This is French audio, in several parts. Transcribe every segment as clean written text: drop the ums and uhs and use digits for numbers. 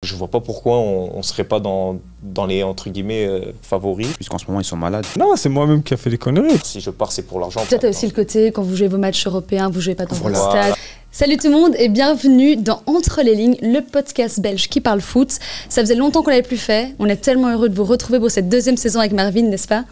je vois pas pourquoi on serait pas dans les entre guillemets favoris. Puisqu'en ce moment ils sont malades. Non, c'est moi-même qui a fait les conneries. Si je pars, c'est pour l'argent. Peut-être aussi le côté, quand vous jouez vos matchs européens, vous jouez pas dans vos Voilà. stades. Salut tout le monde et bienvenue dans Entre les lignes, le podcast belge qui parle foot. Ça faisait longtemps qu'on l'avait plus fait. On est tellement heureux de vous retrouver pour cette deuxième saison avec Marvin, n'est-ce pas?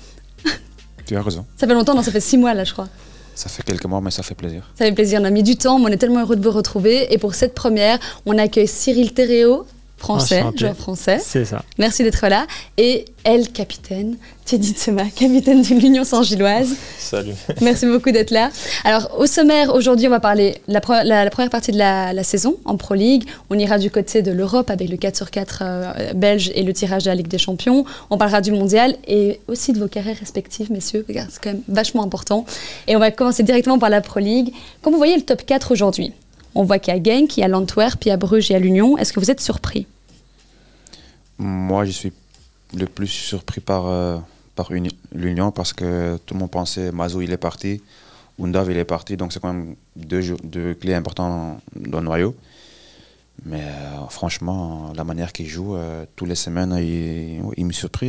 Tu as raison. Ça fait longtemps, non, ça fait 6 mois là, je crois. Ça fait quelques mois, mais ça fait plaisir. Ça fait plaisir, on a mis du temps, mais on est tellement heureux de vous retrouver. Et pour cette première, on accueille Cyril Théréau, français, Enchanté. joueur français. C'est ça. Merci d'être là. Et elle, capitaine, Teddy Thomas, capitaine de l'Union Saint-Gilloise. Salut. Merci beaucoup d'être là. Alors, au sommaire, aujourd'hui, on va parler de la première partie de la saison en Pro League. On ira du côté de l'Europe avec le 4-sur-4 belge et le tirage de la Ligue des Champions. On parlera du Mondial et aussi de vos carrières respectives, messieurs. Regarde, c'est quand même vachement important. Et on va commencer directement par la Pro League. Comme vous voyez le top 4 aujourd'hui, on voit qu'il y a Genk, il y a l'Antwerp, il y a Bruges, il y a l'Union. Est-ce que vous êtes surpris? Moi, je suis le plus surpris par l'Union parce que tout le monde pensait Mazou il est parti, Undav il est parti, donc c'est quand même deux clés importants dans le noyau. Mais franchement, la manière qu'il joue, toutes les semaines, il me surprend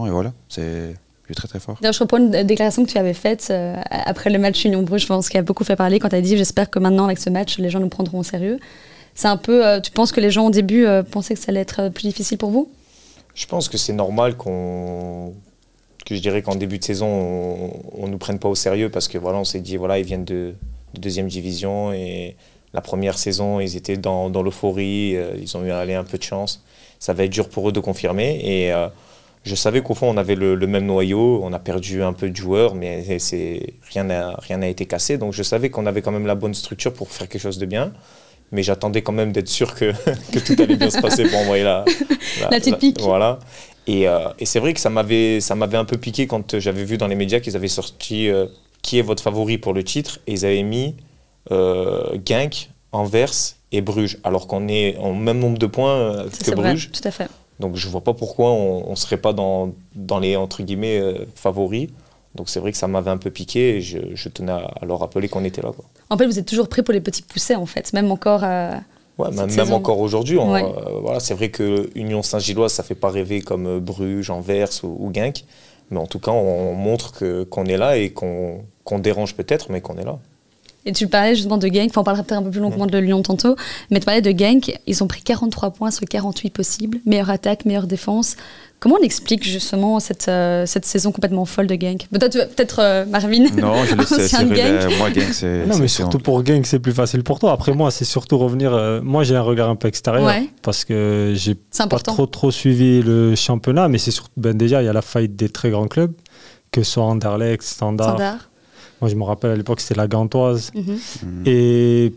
et voilà, c'est très très fort. D'ailleurs, je reprends une déclaration que tu avais faite après le match Union-Bruges, je pense, qui a beaucoup fait parler quand tu as dit « J'espère que maintenant, avec ce match, les gens nous prendront au sérieux ». C'est un peu, tu penses que les gens au début pensaient que ça allait être plus difficile pour vous? Je pense que c'est normal que je dirais qu'en début de saison, on nous prenne pas au sérieux parce que voilà, on s'est dit voilà, ils viennent de deuxième division et la première saison, ils étaient dans l'euphorie, ils ont eu un peu de chance. Ça va être dur pour eux de confirmer et je savais qu'au fond, on avait le même noyau, on a perdu un peu de joueurs, mais rien n'a été cassé. Donc je savais qu'on avait quand même la bonne structure pour faire quelque chose de bien. Mais j'attendais quand même d'être sûr que tout allait bien se passer pour envoyer la petite pique. Voilà. Et c'est vrai que ça m'avait un peu piqué quand j'avais vu dans les médias qu'ils avaient sorti qui est votre favori pour le titre. Et ils avaient mis Genk, Anvers et Bruges. Alors qu'on est en même nombre de points que Bruges. Vrai, tout à fait. Donc je ne vois pas pourquoi on ne serait pas dans les entre guillemets favoris. Donc c'est vrai que ça m'avait un peu piqué et je tenais à leur rappeler qu'on était là, quoi. En fait, vous êtes toujours prêt pour les petits poussets, en fait, même encore. Ouais, même encore aujourd'hui. Ouais. Voilà, c'est vrai que Union Saint-Gilloise, ça ne fait pas rêver comme Bruges, Anvers ou Genk. Mais en tout cas, on montre qu'on est là et qu'on dérange peut-être, mais qu'on est là. Et tu parlais justement de Genk, enfin on parlera peut-être un peu plus longuement de Lyon tantôt, mais tu parlais de Genk, ils ont pris 43 points sur 48 possibles, meilleure attaque, meilleure défense. Comment on explique justement cette saison complètement folle de Genk? Peut-être Marvin. Non, je laisse Cyril. Moi, Genk, c'est... Non, mais surtout pour Genk, c'est plus facile pour toi. Après, moi, c'est surtout revenir... moi, j'ai un regard un peu extérieur parce que j'ai pas trop suivi le championnat, mais c'est surtout... déjà, il y a la faillite des très grands clubs, que ce soit Anderlecht, Standard. Moi, je me rappelle à l'époque, c'était la Gantoise. Et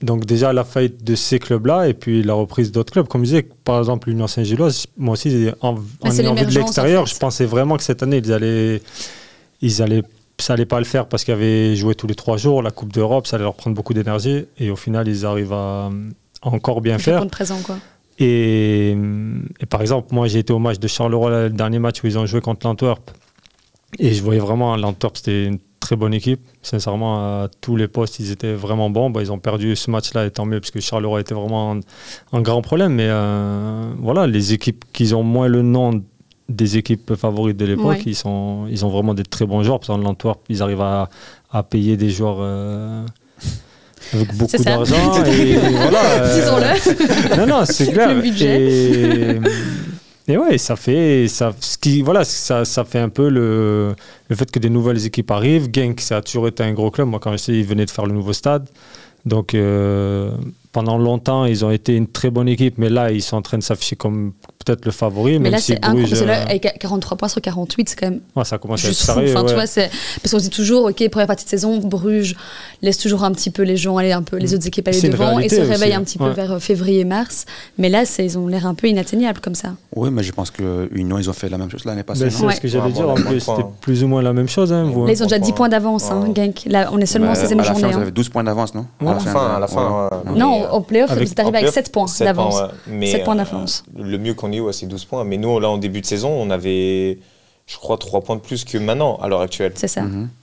donc, déjà, la faillite de ces clubs-là et puis la reprise d'autres clubs. Comme je disais, par exemple, l'Union Saint-Gilloise, moi aussi, en ayant vu de l'extérieur, je pensais vraiment que cette année, ça allait pas le faire parce qu'ils avaient joué tous les 3 jours. La Coupe d'Europe, ça allait leur prendre beaucoup d'énergie. Et au final, ils arrivent à encore bien faire. Présent, quoi. Et par exemple, moi, j'ai été au match de Charleroi, le dernier match où ils ont joué contre l'Antwerp. Et je voyais vraiment l'Antwerp, c'était une très bonne équipe. Sincèrement, à tous les postes, ils étaient vraiment bons. Ils ont perdu ce match-là, et tant mieux, parce que Charleroi était vraiment un grand problème. Mais voilà, les équipes qui ont moins le nom des équipes favorites de l'époque, ils ont vraiment des très bons joueurs. Par exemple, l'Antwerp, ils arrivent à payer des joueurs avec beaucoup d'argent. Et voilà. Disons-le. Non, c'est clair. Le budget. Et ouais, ça fait un peu le fait que des nouvelles équipes arrivent. Genk, ça a toujours été un gros club. Moi, quand j'étais, ils venaient de faire le nouveau stade. Donc, pendant longtemps, ils ont été une très bonne équipe. Mais là, ils sont en train de s'afficher comme peut-être le favori. Mais même là, si c'est incroyable. Avec 43 points sur 48, c'est quand même. Ouais, ça commence à être juste sérieux. Enfin, tu vois, parce qu'on se dit toujours, OK, première partie de saison, Bruges laisse toujours un petit peu les gens aller un peu, les autres équipes aller devant et se réveillent un petit peu vers février-mars. Mais là, ils ont l'air un peu inatteignables comme ça. Oui, mais je pense que Union, ils ont fait la même chose l'année passée. C'est ce que j'allais dire. En plus, c'était plus ou moins la même chose. Hein, là, ils ont déjà 10 points d'avance, Genk. Là, on est seulement en 16e journée. À la fin, vous avez 12 points d'avance, non? À la fin. Non, au play-off, vous êtes arrivé avec 7 points d'avance. 7 points d'avance. Le mieux qu'on ait eu, c'est 12 points. Mais nous, là, en début de saison, on avait, je crois, 3 points de plus que maintenant, à l'heure actuelle. C'est ça.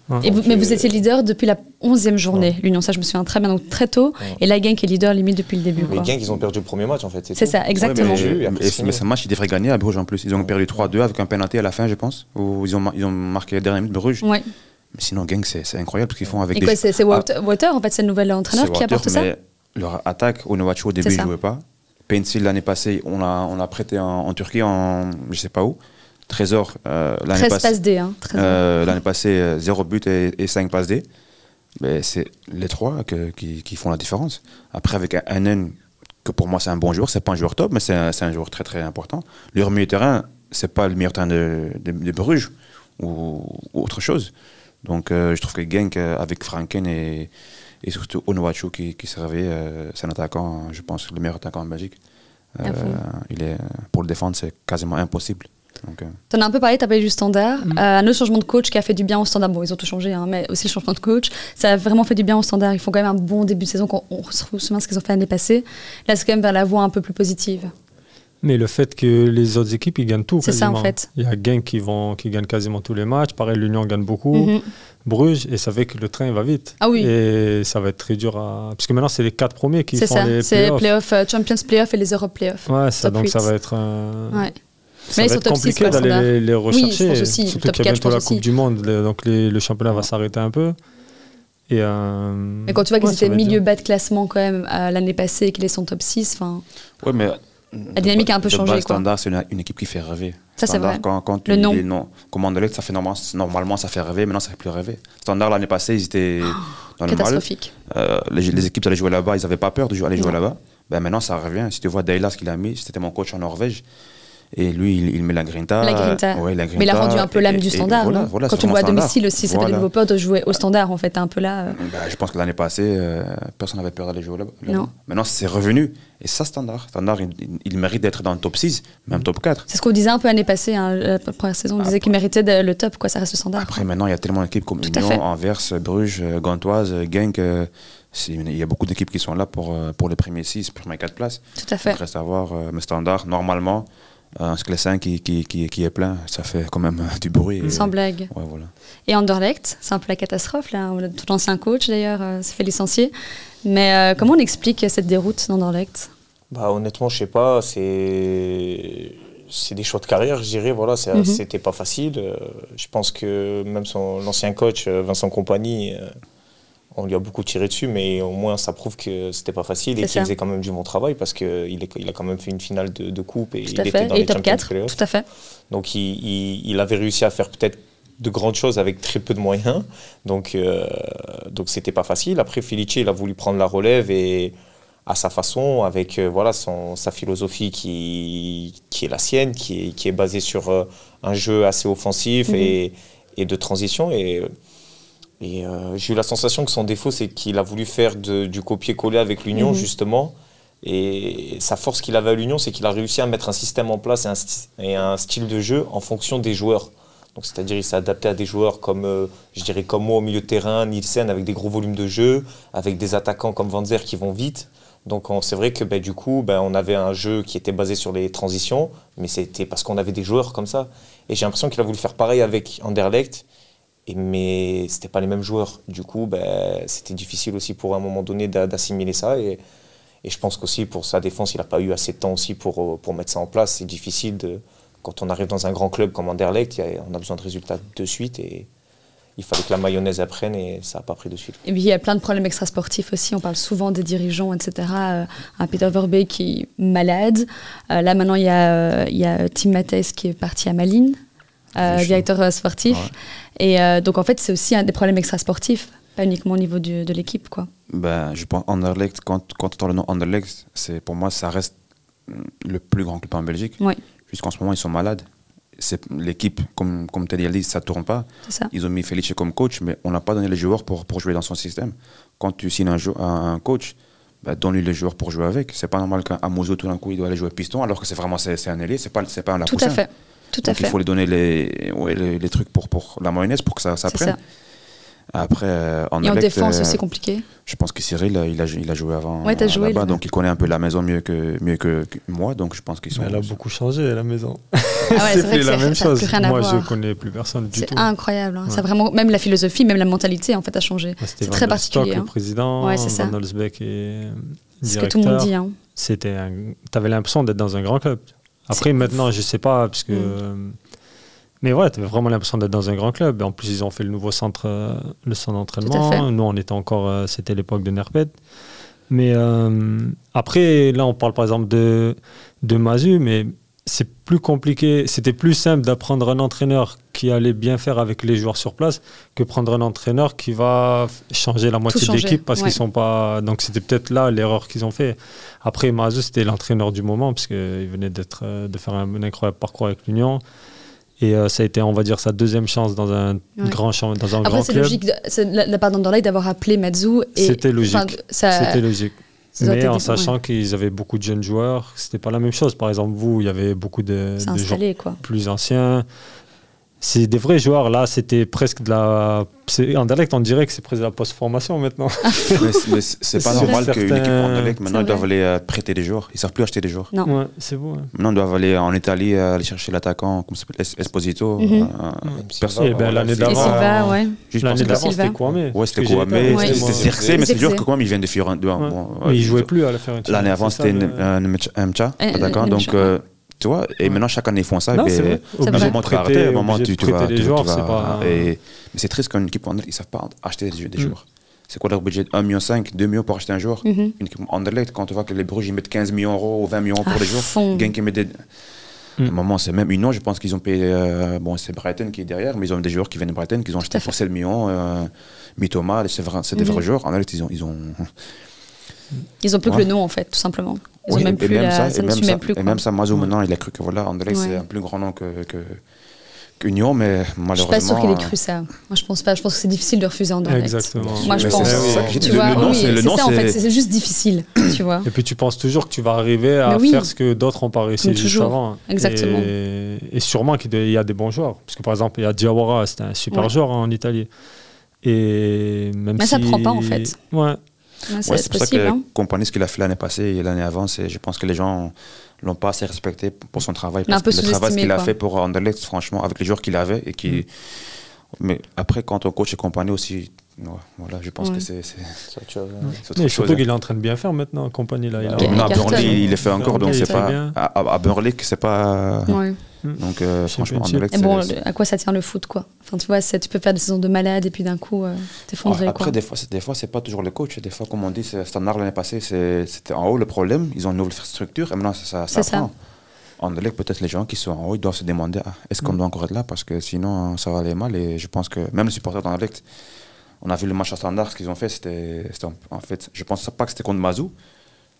Mais vous étiez leader depuis la 11e journée, l'Union, ça je me souviens très bien, donc très tôt. Et la Genk est leader limite depuis le début. Les Genk, ils ont perdu le premier match en fait. C'est ça, exactement. Mais ce match, ils devraient gagner à Bruges en plus. Ils ont perdu 3-2 avec un penalty à la fin, je pense, où ils ont marqué la dernière minute de Bruges. Ouais. Mais sinon, Genk, c'est incroyable ce qu'ils font avec des... Et quoi, c'est Water, en fait, c'est le nouvel entraîneur qui apporte ça. Leur attaque, Onuachu au début, il ne jouait pas. Pencil, l'année passée, on l'a prêté en Turquie, je ne sais pas où. Trésor, l'année passée, 0 but et 5 passes D. Mais c'est les trois qui font la différence. Après, avec un que pour moi, c'est un bon joueur. Ce n'est pas un joueur top, mais c'est un joueur très, très important. Leur milieu terrain, ce n'est pas le meilleur terrain de Bruges ou autre chose. Donc, je trouve que Genk, avec Franken et surtout Onuachu qui s'est réveillé, c'est un attaquant, je pense, le meilleur attaquant en Belgique. Pour le défendre, c'est quasiment impossible. Tu en as un peu parlé, tu as parlé du Standard. Un autre changement de coach qui a fait du bien au Standard. Bon, ils ont tout changé, mais aussi le changement de coach. Ça a vraiment fait du bien au Standard. Ils font quand même un bon début de saison. On se souvient de ce qu'ils ont fait l'année passée. Là, c'est quand même vers la voie un peu plus positive. Mais le fait que les autres équipes, ils gagnent tout. C'est ça, en fait. Il y a Genk qui gagne quasiment tous les matchs. Pareil, l'Union gagne beaucoup. Bruges, et ça fait que le train va vite. Ah oui. Et ça va être très dur à... Parce que maintenant, c'est les 4 premiers qui font les c'est les Champions Playoffs et les Europe Playoffs. Ouais, donc ça va être... Ouais. Ça va être compliqué d'aller les rechercher. Oui, je pense aussi. Surtout qu'il y a bientôt la Coupe du Monde, donc le championnat va s'arrêter un peu. Et quand tu vois qu'ils étaient milieu bas de classement quand même l'année passée et qu'ils sont top 6, ouais, mais la dynamique a un peu changé. Le Standard, c'est une équipe qui fait rêver. Ça, c'est vrai. Quand tu dis non, comme Anderlecht, ça fait normalement ça fait rêver, maintenant ça ne fait plus rêver. Standard, l'année passée, ils étaient dans le mal. Catastrophique. Les équipes allaient jouer là-bas, ils n'avaient pas peur d'aller jouer là-bas. Ben maintenant, ça revient. Si tu vois Dailas qu'il a mis, c'était mon coach en Norvège. Et lui, il met la Grinta. Ouais, mais il a rendu un peu l'âme du Standard. Voilà, quand tu le vois à domicile aussi, ça fait des nouveaux potes de jouer au Standard, en fait, un peu là. Je pense que l'année passée, personne n'avait peur d'aller jouer là-bas. Non. Maintenant, c'est revenu. Et ça, Standard, il mérite d'être dans le top 6, même top 4. C'est ce qu'on disait un peu l'année passée, la première saison. On disait qu'il méritait le top, quoi, ça reste le Standard. Après, maintenant, il y a tellement d'équipes comme Union, Anvers, Bruges, Gantoise, Genk. Il y a beaucoup d'équipes qui sont là pour les premiers 6, premières 4 places. Tout à fait. Il reste à voir. Mais Standard, normalement, un Sclessin qui est plein, ça fait quand même du bruit. Sans blague. Ouais, voilà. Et Anderlecht, c'est un peu la catastrophe, là. Tout l'ancien coach, d'ailleurs, s'est fait licencier. Mais comment on explique cette déroute d'Anderlecht ? Honnêtement, je sais pas. C'est des choix de carrière, je dirais. Voilà, c'était pas facile. Je pense que même l'ancien coach, Vincent Kompany, on lui a beaucoup tiré dessus, mais au moins ça prouve que c'était pas facile et qu'il faisait quand même du bon travail parce qu'il a quand même fait une finale de coupe et il était dans les top Champions 4, Playoffs. tout à fait. Donc il avait réussi à faire peut-être de grandes choses avec très peu de moyens. Donc c'était pas facile. Après, Felice, il a voulu prendre la relève et à sa façon, avec sa philosophie qui est la sienne, qui est basée sur un jeu assez offensif et de transition. Et j'ai eu la sensation que son défaut, c'est qu'il a voulu faire du copier-coller avec l'Union, justement. Et sa force qu'il avait à l'Union, c'est qu'il a réussi à mettre un système en place et un style de jeu en fonction des joueurs. Donc, c'est-à-dire, il s'est adapté à des joueurs comme, je dirais, comme moi au milieu de terrain, Nielsen avec des gros volumes de jeu, avec des attaquants comme Van Zer qui vont vite. Donc, c'est vrai que du coup, on avait un jeu qui était basé sur les transitions, mais c'était parce qu'on avait des joueurs comme ça. Et j'ai l'impression qu'il a voulu faire pareil avec Anderlecht. Mais ce n'étaient pas les mêmes joueurs. Du coup, c'était difficile aussi pour un moment donné d'assimiler ça. Et je pense qu'aussi pour sa défense, il n'a pas eu assez de temps aussi pour mettre ça en place. C'est difficile quand on arrive dans un grand club comme Anderlecht, on a besoin de résultats de suite. Et il fallait que la mayonnaise apprenne et ça n'a pas pris de suite. Et puis il y a plein de problèmes extrasportifs aussi. On parle souvent des dirigeants, etc. Un Peter Verbeek qui est malade. Là maintenant, il y a Tim Matthijs qui est parti à Malines. Directeur sportif. Ouais. Et donc, en fait, c'est aussi un des problèmes extrasportifs, pas uniquement au niveau de l'équipe, quoi. Je pense Anderlecht, quand on entend le nom Anderlecht, pour moi, ça reste le plus grand club en Belgique. Oui. Jusqu'en ce moment, ils sont malades. L'équipe, comme Teddy a dit, ça ne tourne pas. Ça. Ils ont mis Felice comme coach, mais on n'a pas donné les joueurs pour jouer dans son système. Quand tu signes un coach, donne-lui les joueurs pour jouer avec. C'est pas normal qu'un Amozo, tout d'un coup, il doit aller jouer piston, alors que c'est un ailier, c'est pas un lapoussin. Tout à fait. Donc il faut lui donner les trucs pour la mayonnaise pour que ça prenne. Après, en défense, c'est aussi compliqué. Je pense que Cyril, il a joué avant joué là-bas, donc il connaît un peu la maison mieux que moi, donc je pense qu'ils sont... Elle a beaucoup changé, la maison. C'est plus la même chose. Moi, je ne connais plus personne du tout. C'est incroyable. Ça vraiment, même la philosophie, même la mentalité, en fait, a changé. C'est très particulier. Le président, Van Olsbeck et directeur. C'est ce que tout le monde dit. Tu avais l'impression d'être dans un grand club. Après, maintenant, je ne sais pas, parce que... Mais ouais, tu avais vraiment l'impression d'être dans un grand club. En plus, ils ont fait le nouveau centre d'entraînement. Nous, on était encore... c'était l'époque de Nerped. Mais après, là, on parle par exemple de Mazu, mais c'est plus compliqué. C'était plus simple d'apprendre un entraîneur qui allait bien faire avec les joueurs sur place que prendre un entraîneur qui va changer la moitié de l'équipe parce qu'ils sont pas... Donc, c'était peut-être là l'erreur qu'ils ont fait. Après, Mazu, c'était l'entraîneur du moment parce qu'il venait de faire un incroyable parcours avec l'Union. Et ça a été, on va dire, sa deuxième chance dans un grand club. Après, c'est logique de la part d'Anderlecht d'avoir appelé Mazu. C'était logique. C'était logique. Mais en sachant qu'ils avaient beaucoup de jeunes joueurs, c'était pas la même chose. Par exemple, vous, il y avait beaucoup de joueurs plus anciens. C'est des vrais joueurs. Là, c'était presque de la... Anderlecht, on dirait que c'est presque de la post-formation maintenant. mais c'est pas normal qu'une équipe Anderlecht, maintenant, ils doivent aller prêter des joueurs. Ils ne savent plus acheter des joueurs. Non. Ouais, c'est beau. Ouais. Maintenant, ils doivent aller en Italie, aller chercher l'attaquant, comme ça s'appelle, Esposito. Personne. L'année d'avant, l'année d'avant, c'était Kouamé. Ouais, c'était Kouamé. C'était Zirkzee, mais c'est sûr que Kouamé, il vient de Fiorentina. Il ne jouait plus à la Fiorentina. L'année avant, c'était Mcha, attaquant. Donc... Tu vois, et maintenant chaque année ils font ça. Non, c'est vrai. Obligé de prêter, à un moment tu vas. Mais c'est triste qu'une équipe Anderlecht, ils ne savent pas acheter des joueurs. C'est quoi leur budget? 1,5 million, 2 millions pour acheter un joueur. Une équipe Anderlecht, quand tu vois que les Bruges ils mettent 15 millions d'euros ou 20 millions pour les joueurs, Genk met des. À un moment, c'est même Union, je pense qu'ils ont payé. Bon, c'est Brighton qui est derrière, mais ils ont des joueurs qui viennent de Brighton, qu'ils ont acheté pour 7 millions. Mitoma, c'est des vrais joueurs. Anderlecht, ils ont. Ils ont plus que le nom en fait, tout simplement. Ils ont même plus et même ça, Mazu maintenant, il a cru que voilà, Anderlecht c'est un plus grand nom qu'Union, mais malheureusement. Je suis pas sûr qu'il ait cru ça. Moi, je pense pas. Je pense que c'est difficile de refuser Anderlecht. Exactement. Moi, je pense. Tu vois, c'est ça en fait. C'est juste difficile, tu vois. Et puis tu penses toujours que tu vas arriver à faire ce que d'autres n'ont pas réussi juste avant. Exactement. Et sûrement qu'il y a des bons joueurs, parce que par exemple, il y a Diawara, c'était un super joueur en Italie. Et même mais ça prend pas en fait. Ouais. C'est pour ça que Kompany, ce qu'il a fait l'année passée et l'année avant, je pense que les gens l'ont pas assez respecté pour son travail. Parce que le travail qu'il a fait pour Anderlecht, franchement, avec les joueurs qu'il avait et qui. Mais après, quand on coach et Kompany aussi, voilà, je pense que c'est mais surtout qu'il est en train de bien faire maintenant, Kompany là. À Burnley, il le fait encore, donc c'est pas. À Burnley, c'est pas. Donc franchement, Anderlecht, et bon, à quoi ça tient le foot, quoi? Enfin, tu vois, tu peux faire des saisons de malade et puis d'un coup t'effondrer. Après, des fois, c'est pas toujours le coach. Des fois, comme on dit, Standard l'année passée, c'était en haut le problème. Ils ont une nouvelle structure et maintenant ça prend. Anderlecht, peut-être les gens qui sont en haut, ils doivent se demander est-ce qu'on doit encore être là, parce que sinon ça va aller mal. Et je pense que même les supporters d'Anderlecht, on a vu le match à Standard, ce qu'ils ont fait, c'était en fait, je pense pas que c'était contre Mazu.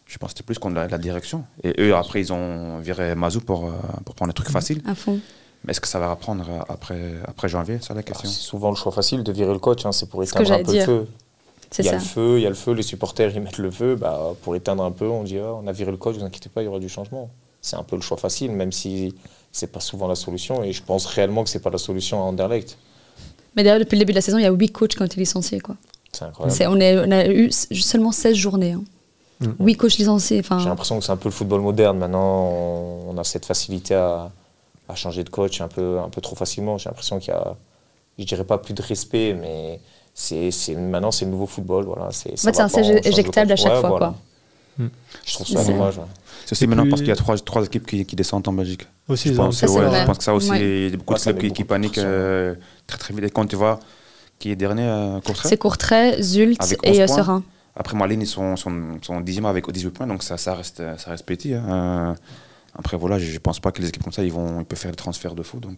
Je pense que c'était plus contre la direction. Et eux, après, ils ont viré Mazu pour prendre un truc facile. À fond. Mais est-ce que ça va reprendre après janvier? C'est la question. C'est souvent le choix facile de virer le coach. C'est pour éteindre un peu le feu. Il y a le feu, les supporters, ils mettent le feu. Pour éteindre un peu, on dit on a viré le coach, vous inquiétez pas, il y aura du changement. C'est un peu le choix facile, même si c'est pas souvent la solution. Et je pense réellement que c'est pas la solution à Anderlecht. Mais d'ailleurs, depuis le début de la saison, il y a 8 coachs qui ont été licenciés, quoi. C'est incroyable. On a eu seulement 16 journées. 8 coachs licenciés. J'ai l'impression que c'est un peu le football moderne. Maintenant, on a cette facilité à changer de coach un peu trop facilement. J'ai l'impression qu'il y a, je dirais pas plus de respect, mais maintenant c'est le nouveau football. Voilà. C'est un siège éjectable à chaque fois. Voilà. Quoi. Je trouve ça dommage. Ouais. C'est aussi maintenant parce qu'il y a trois équipes qui descendent en Belgique. Aussi, je pense que ça aussi, il y a beaucoup de clubs qui paniquent très très vite. Et quand tu vois qui est dernier, Courtrai. C'est Courtrai, Zult et Serein. Après Malines, ils sont 10e avec 18 points, donc ça reste petit. Après, voilà, je ne pense pas que les équipes comme ça, ils peuvent faire le transfert de fou. Donc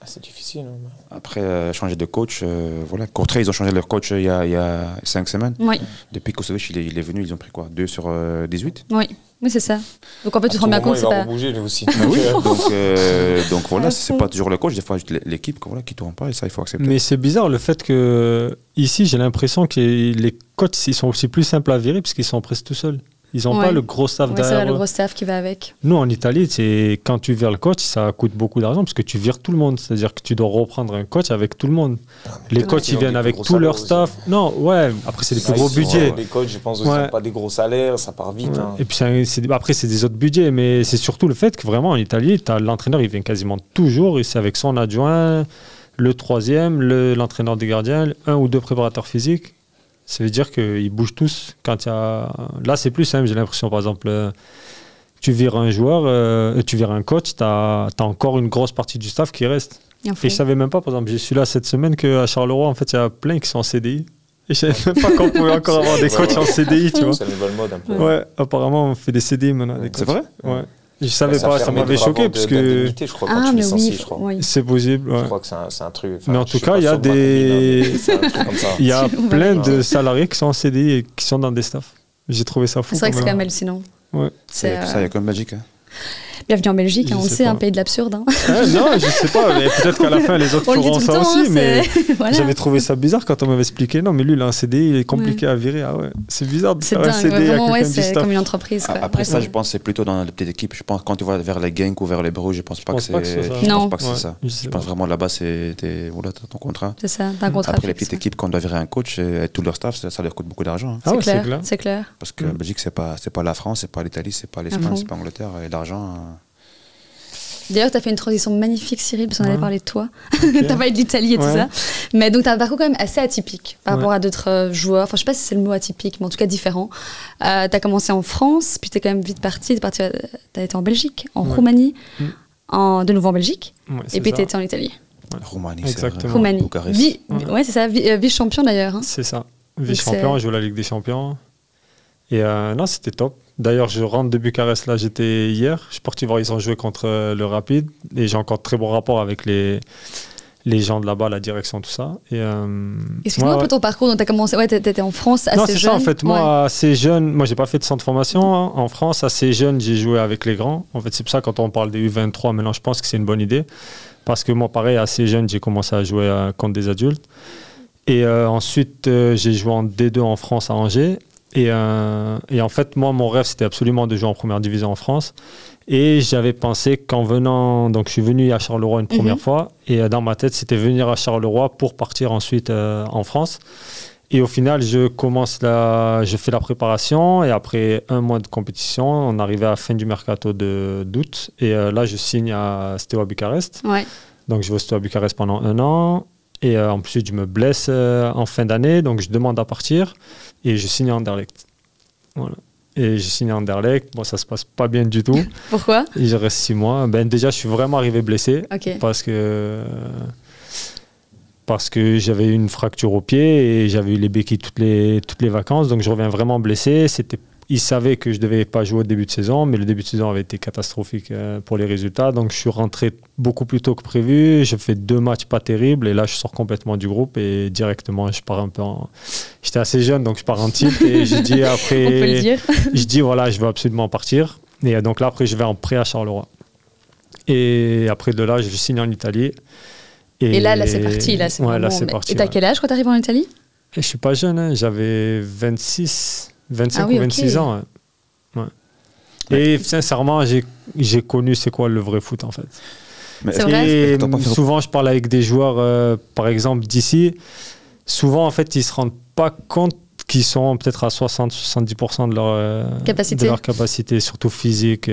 c'est difficile. Après, changer de coach, voilà. Courtrai, ils ont changé leur coach il y a 5 semaines. Oui. Depuis Kosovic, il est venu, ils ont pris quoi, 2 sur 18. Oui, c'est ça. Donc en fait, tu te rends bien compte, c'est pas... bouger lui aussi. Oui, donc voilà, c'est pas toujours le coach, des fois l'équipe qui tourne pas, et ça, il faut accepter. Mais c'est bizarre le fait que ici, j'ai l'impression que les coachs, ils sont aussi plus simples à virer parce qu'ils sont presque tout seuls. Ils n'ont pas le gros staff derrière. C'est le gros staff qui va avec. Nous, en Italie, quand tu vires le coach, ça coûte beaucoup d'argent parce que tu vires tout le monde. C'est-à-dire que tu dois reprendre un coach avec tout le monde. Les coachs, ils viennent avec tout leur staff. Non, après, c'est des plus gros budgets. Les coachs, je pense aussi, n'ont pas des gros salaires, ça part vite. Hein. Et puis, après, c'est des autres budgets. Mais c'est surtout le fait que vraiment, en Italie, l'entraîneur, il vient quasiment toujours. Et c'est avec son adjoint, le troisième, l'entraîneur des gardiens, 1 ou 2 préparateurs physiques. Ça veut dire qu'ils bougent tous. Quand il y a... Là, c'est plus simple, j'ai l'impression. Par exemple, tu vires un joueur, tu vires un coach, tu as encore une grosse partie du staff qui reste. Et je ne savais même pas, par exemple, j'ai su là cette semaine qu'à Charleroi, en fait, il y a plein qui sont en CDI. Et je ne savais même pas qu'on pouvait encore avoir des coachs en CDI, tu vois. C'est la nouvelle mode un peu. Ouais, apparemment, on fait des CDI maintenant. C'est vrai? Ouais. Je savais pas, ça m'avait choqué parce que je crois, quand tu licencies, je crois. Oui. C'est possible. Je crois que c'est un truc. Mais en tout cas, il y a il y a plein de salariés qui sont en CDI et qui sont dans des staffs. J'ai trouvé ça fou. C'est vrai que c'est quand même hallucinant. Ouais. C'est ça, il y a comme Belgique. Bienvenue en Belgique, on sait, un pays de l'absurde. Non, je sais pas, mais peut-être qu'à la fin les autres feront ça aussi, mais voilà. J'avais trouvé ça bizarre quand on m'avait expliqué. Non, mais lui, il a un CDI, il est compliqué à virer. Ah ouais, c'est bizarre de faire un CDI à quelqu'un du staff. C'est comme une entreprise. Après ça, je pense que c'est plutôt dans les petites équipes. Je pense quand tu vas vers les Genk ou vers les Bruges, je pense pas que c'est ça. Je pense vraiment là-bas, c'est ton contrat. C'est ça, t'as un contrat. Après les petites équipes, quand on doit virer un coach et tout leur staff, ça leur coûte beaucoup d'argent. C'est clair. Parce que la Belgique, c'est pas la France, c'est pas l'Italie, c'est pas l'Espagne, c'est pas l'Angleterre. Et l'argent. D'ailleurs, tu as fait une transition magnifique, Cyril, parce qu'on allait parler de toi. Tu as parlé de l'Italie et tout ça. Mais donc, tu as un parcours quand même assez atypique par rapport à d'autres joueurs. Enfin, je ne sais pas si c'est le mot atypique, mais en tout cas différent. Tu as commencé en France, puis tu es quand même vite parti. Tu as été en Belgique, en Roumanie, de nouveau en Belgique, et puis tu as été en Italie. Roumanie, exactement. Roumanie. Ouais, c'est ça, vice-champion d'ailleurs. Hein. C'est ça, vice-champion, je joue la Ligue des Champions. Et non, c'était top. D'ailleurs, je rentre de Bucarest, là, j'étais hier. Je suis parti voir, ils ont joué contre le Rapid. Et j'ai encore très bon rapport avec les gens de là-bas, la direction, tout ça. Excuse-moi un peu ton parcours. Donc, tu as commencé, tu étais en France assez jeune. Non, c'est ça, en fait. Moi, assez jeune, moi, j'ai pas fait de centre de formation. Hein. En France, assez jeune, j'ai joué avec les grands. En fait, c'est pour ça, quand on parle des U23, maintenant, je pense que c'est une bonne idée. Parce que moi, pareil, assez jeune, j'ai commencé à jouer contre des adultes. Et ensuite, j'ai joué en D2 en France à Angers. Et en fait, moi, mon rêve, c'était absolument de jouer en première division en France. Et j'avais pensé qu'en venant... Donc, je suis venu à Charleroi une première fois. Et dans ma tête, c'était venir à Charleroi pour partir ensuite en France. Et au final, je fais la préparation. Et après 1 mois de compétition, on arrivait à la fin du mercato d'août. Et là, je signe à Steaua Bucarest. Ouais. Donc, je vais au Steaua Bucarest pendant 1 an. Et ensuite, je me blesse en fin d'année. Donc, je demande à partir. Et je signe à Anderlecht. Voilà. Et j'ai signé à Anderlecht. Bon, ça se passe pas bien du tout. Pourquoi? Et je reste 6 mois. Déjà, je suis vraiment arrivé blessé. Okay. Parce que j'avais eu une fracture au pied et j'avais eu les béquilles toutes les vacances. Donc, je reviens vraiment blessé. Ils savaient que je ne devais pas jouer au début de saison, mais le début de saison avait été catastrophique pour les résultats. Donc, je suis rentré beaucoup plus tôt que prévu. J'ai fait 2 matchs pas terribles et là, je sors complètement du groupe et directement, je pars un peu en... J'étais assez jeune, donc je pars en tilt et je dis après... On peut le dire. Je dis, voilà, je veux absolument partir. Et donc là, après, je vais en prêt à Charleroi. Et après de là, je signe en Italie. Et là, c'est parti. Là, c'est parti. Et t'as quel âge quand t'arrives en Italie? Je suis pas jeune, hein. J'avais 25 ou 26 ans. Ouais. Et sincèrement, j'ai connu c'est quoi le vrai foot en fait. C'est vrai. Et souvent, je parle avec des joueurs, par exemple, d'ici. Souvent, en fait, ils ne se rendent pas compte qu'ils sont peut-être à 60-70% de leur capacité, surtout physique.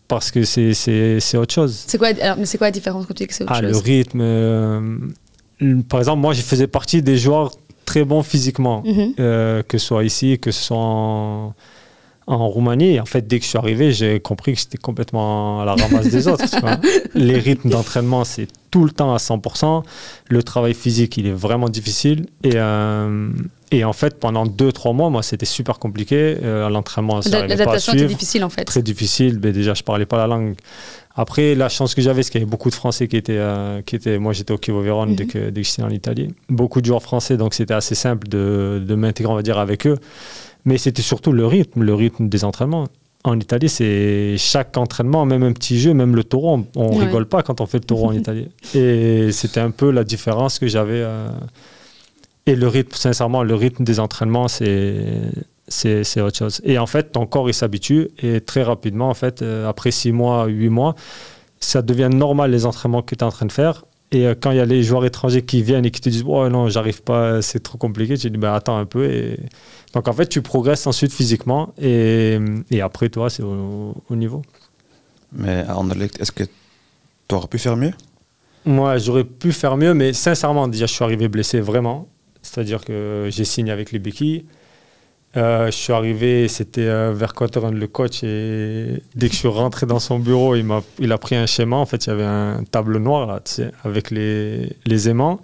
Parce que c'est autre chose. C'est quoi la différence quand tu dis que c'est autre chose? Le rythme. Par exemple, moi, je faisais partie des joueurs très bons physiquement, que ce soit ici, que ce soit en Roumanie. En fait, dès que je suis arrivé, j'ai compris que j'étais complètement à la ramasse des autres. Tu vois. Les rythmes d'entraînement, c'est tout le temps à 100%. Le travail physique, il est vraiment difficile. Et en fait, pendant 2-3 mois, moi, c'était super compliqué. L'entraînement, ça n'arrivait pas à suivre. L'adaptation était difficile, en fait. Très difficile. Mais déjà, je ne parlais pas la langue. Après, la chance que j'avais, c'est qu'il y avait beaucoup de Français qui étaient moi, j'étais au Chievo Vérone dès que j'étais en Italie. Beaucoup de joueurs français, donc c'était assez simple de m'intégrer, on va dire, avec eux. Mais c'était surtout le rythme des entraînements. En Italie, c'est chaque entraînement, même un petit jeu, même le taureau, on rigole pas quand on fait le taureau en Italie. Et c'était un peu la différence que j'avais. Et le rythme, sincèrement, le rythme des entraînements, c'est autre chose. Et en fait, ton corps, il s'habitue. Et très rapidement, en fait, après 6 mois, 8 mois, ça devient normal les entraînements que tu es en train de faire. Et quand il y a les joueurs étrangers qui viennent et qui te disent « Oh non, j'arrive pas, c'est trop compliqué », tu dis « Attends un peu ». Et... Donc en fait, tu progresses ensuite physiquement. Et après, toi, c'est au niveau. Mais à Anderlecht, est-ce que tu aurais pu faire mieux? Moi, j'aurais pu faire mieux, mais sincèrement, déjà, je suis arrivé blessé vraiment. C'est-à-dire que j'ai signé avec les béquilles. Je suis arrivé, c'était Verkotteren, le coach, et dès que je suis rentré dans son bureau, il a pris un schéma. En fait, il y avait un tableau noir là, tu sais, avec les aimants.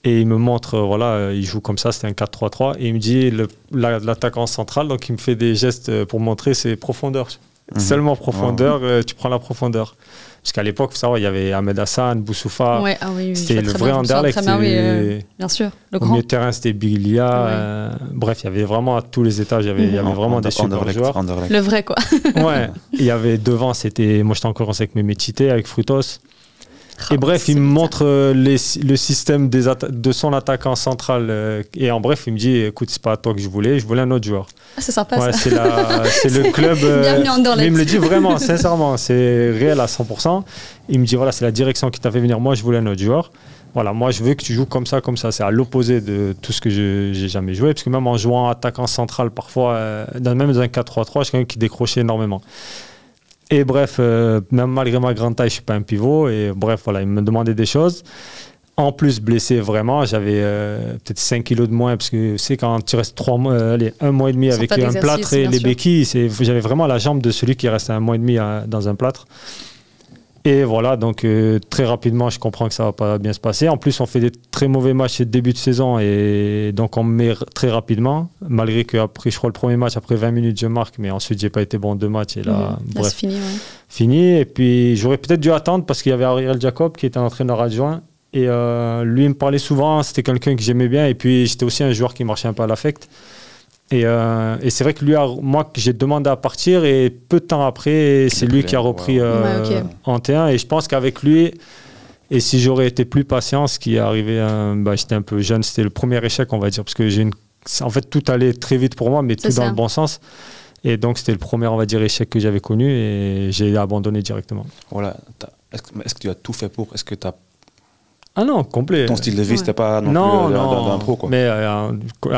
Et il me montre, voilà, il joue comme ça, c'était un 4-3-3. Et il me dit, l'attaquant central, donc il me fait des gestes pour montrer ses profondeurs. Seulement profondeur, tu prends la profondeur. Parce qu'à l'époque, il faut savoir, il y avait Ahmed Hassan, Boussoufa. Ouais, c'était le vrai Anderlecht. Bien sûr. Au milieu de terrain, c'était Biglia. Bref, il y avait vraiment à tous les étages, il y avait vraiment des super joueurs. Le vrai, quoi. Ouais. Il y avait devant, moi j'étais encore avec Mémétité, avec Frutos. Et bref, il me montre le système de son attaquant central. Et en bref, il me dit, écoute, c'est pas toi que je voulais un autre joueur. Ah, c'est sympa, ça. C'est le club. Bienvenue en Anderlecht. Mais il me le dit vraiment, sincèrement, c'est réel à 100%. Il me dit, voilà, c'est la direction qui t'a fait venir. Moi, je voulais un autre joueur. Voilà, moi, je veux que tu joues comme ça, comme ça. C'est à l'opposé de tout ce que j'ai jamais joué. Parce que même en jouant attaquant central, parfois, même dans un 4-3-3, je suis quelqu'un qui décrochait énormément. Et bref, même malgré ma grande taille, je ne suis pas un pivot. Et bref, voilà, il me demandait des choses. En plus, blessé vraiment, j'avais peut-être 5 kilos de moins. Parce que c'est quand tu restes 1 mois et demi avec un plâtre et les béquilles, j'avais vraiment la jambe de celui qui reste 1 mois et demi dans un plâtre. Et voilà, donc très rapidement, je comprends que ça ne va pas bien se passer. En plus, on fait des très mauvais matchs au début de saison et donc on me met très rapidement. Malgré qu'après, je crois, le premier match, après 20 minutes, je marque, mais ensuite, je n'ai pas été bon 2 matchs. Et là, bref, c'est fini. Ouais. Fini. Et puis, j'aurais peut-être dû attendre parce qu'il y avait Ariel Jacob qui était un entraîneur adjoint. Et lui, il me parlait souvent, c'était quelqu'un que j'aimais bien. Et puis, j'étais aussi un joueur qui marchait un peu à l'affect. Et c'est vrai que lui, moi, j'ai demandé à partir et peu de temps après, c'est lui qui a repris en T1. Et je pense qu'avec lui, et si j'aurais été plus patient, ce qui est arrivé, j'étais un peu jeune, c'était le premier échec, on va dire, parce que en fait, tout allait très vite pour moi, mais tout dans le bon sens. Et donc, c'était le premier, on va dire, échec que j'avais connu et j'ai abandonné directement. Voilà. Est-ce que tu as tout fait pour? Est-ce que tu as... Ah non, complet. Ton style de vie, c'était pas non plus d'un pro, quoi. Mais à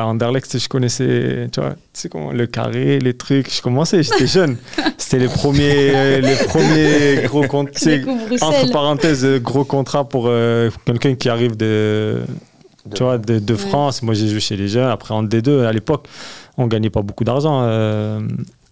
Anderlecht, je connaissais, tu sais comment, le carré, les trucs. Je commençais, j'étais jeune. C'était les premiers gros contrats, entre parenthèses, gros contrats pour quelqu'un qui arrive de France. Moi, j'ai joué chez les jeunes. Après, en D2, à l'époque, on gagnait pas beaucoup d'argent,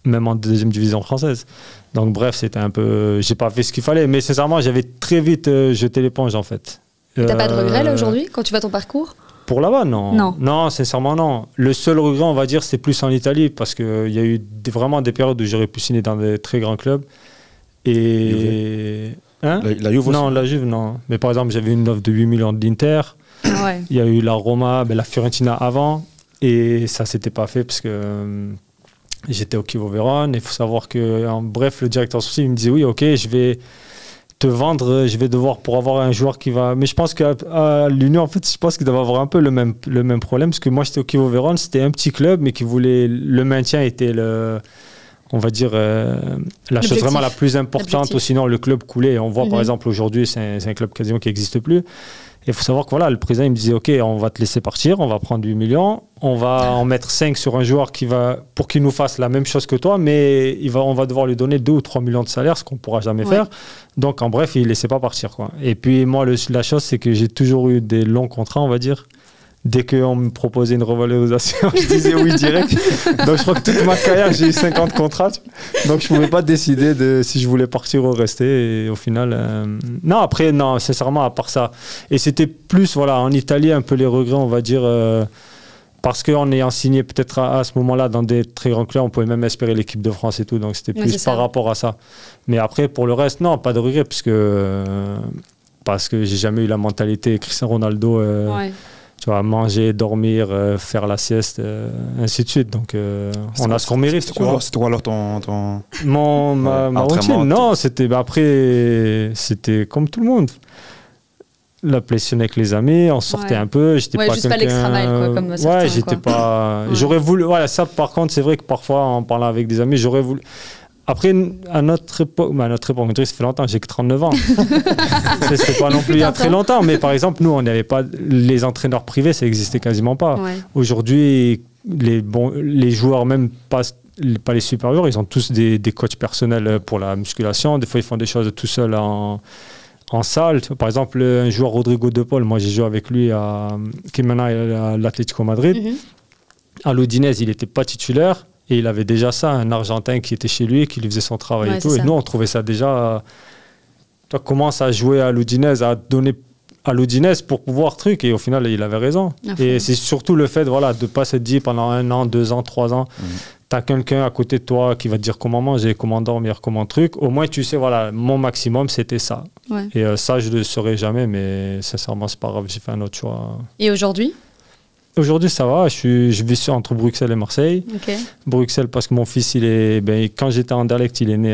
même en deuxième division française. Donc, bref, c'était un peu... J'ai pas fait ce qu'il fallait. Mais sincèrement, j'avais très vite jeté l'éponge, en fait. T'as pas de regret là aujourd'hui quand tu vois ton parcours? Pour là-bas, non. Non, sincèrement, non. Le seul regret, on va dire, c'est plus en Italie parce qu'il y a eu vraiment des périodes où j'aurais pu signer dans des très grands clubs. Et. Hein? La Juve aussi? Non, la Juve, non. Mais par exemple, j'avais une offre de 8 millions d'Inter. Ouais. Il y a eu la Roma, la Fiorentina avant. Et ça, s'était pas fait parce que j'étais au Chievo Vérone. Il faut savoir que, bref, le directeur sportif, il me disait oui, ok, je vais te vendre, je vais devoir pour avoir un joueur qui va... Mais je pense qu'à l'Union, en fait, je pense qu'il doit avoir un peu le même problème, parce que moi, j'étais au Chievo Vérone, c'était un petit club, mais qui voulait... Le maintien était, on va dire, la chose vraiment la plus importante, ou sinon le club coulait. On voit, par exemple, aujourd'hui, c'est un club quasiment qui n'existe plus. Il faut savoir que voilà, le président il me disait ok, on va te laisser partir, on va prendre 8 millions, on va en mettre 5 sur un joueur pour qu'il nous fasse la même chose que toi, mais on va devoir lui donner 2 ou 3 millions de salaire, ce qu'on ne pourra jamais faire. Donc en bref, il ne laissait pas partir, quoi. Et puis moi, la chose, c'est que j'ai toujours eu des longs contrats, on va dire. Dès qu'on me proposait une revalorisation, je disais oui direct. Donc je crois que toute ma carrière, j'ai eu 50 contrats. Donc je ne pouvais pas décider si je voulais partir ou rester. Et au final, non, après, non, sincèrement, à part ça. Et c'était plus, voilà, en Italie, un peu les regrets, on va dire, parce qu'en ayant signé peut-être à ce moment-là dans des très grands clubs, on pouvait même espérer l'équipe de France et tout. Donc c'était plus par rapport à ça. Mais après, pour le reste, non, pas de regrets, parce que j'ai jamais eu la mentalité Cristiano Ronaldo. Tu vois, manger, dormir, faire la sieste, ainsi de suite. Donc, on a ce qu'on mérite. C'était quoi alors ma routine? Non, c'était comme tout le monde. la PlayStation avec les amis, on sortait un peu. J'étais pas juste pas l'extra mile, quoi, comme certains. Ouais, j'étais pas. J'aurais voulu. Voilà, ça, par contre, c'est vrai que parfois, en parlant avec des amis, j'aurais voulu. Après, à notre époque, on dirait que ça fait longtemps, j'ai que 39 ans. C'était pas non plus il y a très longtemps, mais par exemple, nous, on n'avait pas. Les entraîneurs privés, ça n'existait quasiment pas. Ouais. Aujourd'hui, les joueurs, même pas les super joueurs, ils ont tous des coachs personnels pour la musculation. Des fois, ils font des choses tout seuls en salle. Par exemple, un joueur Rodrigo De Paul, moi j'ai joué avec lui qui est maintenant à l'Atlético Madrid. À l'Udinese, il n'était pas titulaire et il avait déjà ça, un Argentin qui était chez lui, qui lui faisait son travail et tout. Et nous, on trouvait ça déjà. Tu commences à jouer à l'Udinese, à donner à l'Udinese pour pouvoir truc. Et au final, il avait raison. Et c'est surtout le fait de ne pas se dire pendant 1 an, 2 ans, 3 ans. Tu as quelqu'un à côté de toi qui va te dire comment manger, comment dormir, comment truc. Au moins, tu sais, voilà, mon maximum, c'était ça. Ouais. Et ça, je ne le saurais jamais, mais sincèrement, c'est pas grave, j'ai fait un autre choix. Et aujourd'hui ? Aujourd'hui, ça va. Je vis entre Bruxelles et Marseille. Okay. Bruxelles, parce que mon fils, quand j'étais en Anderlecht, il est né,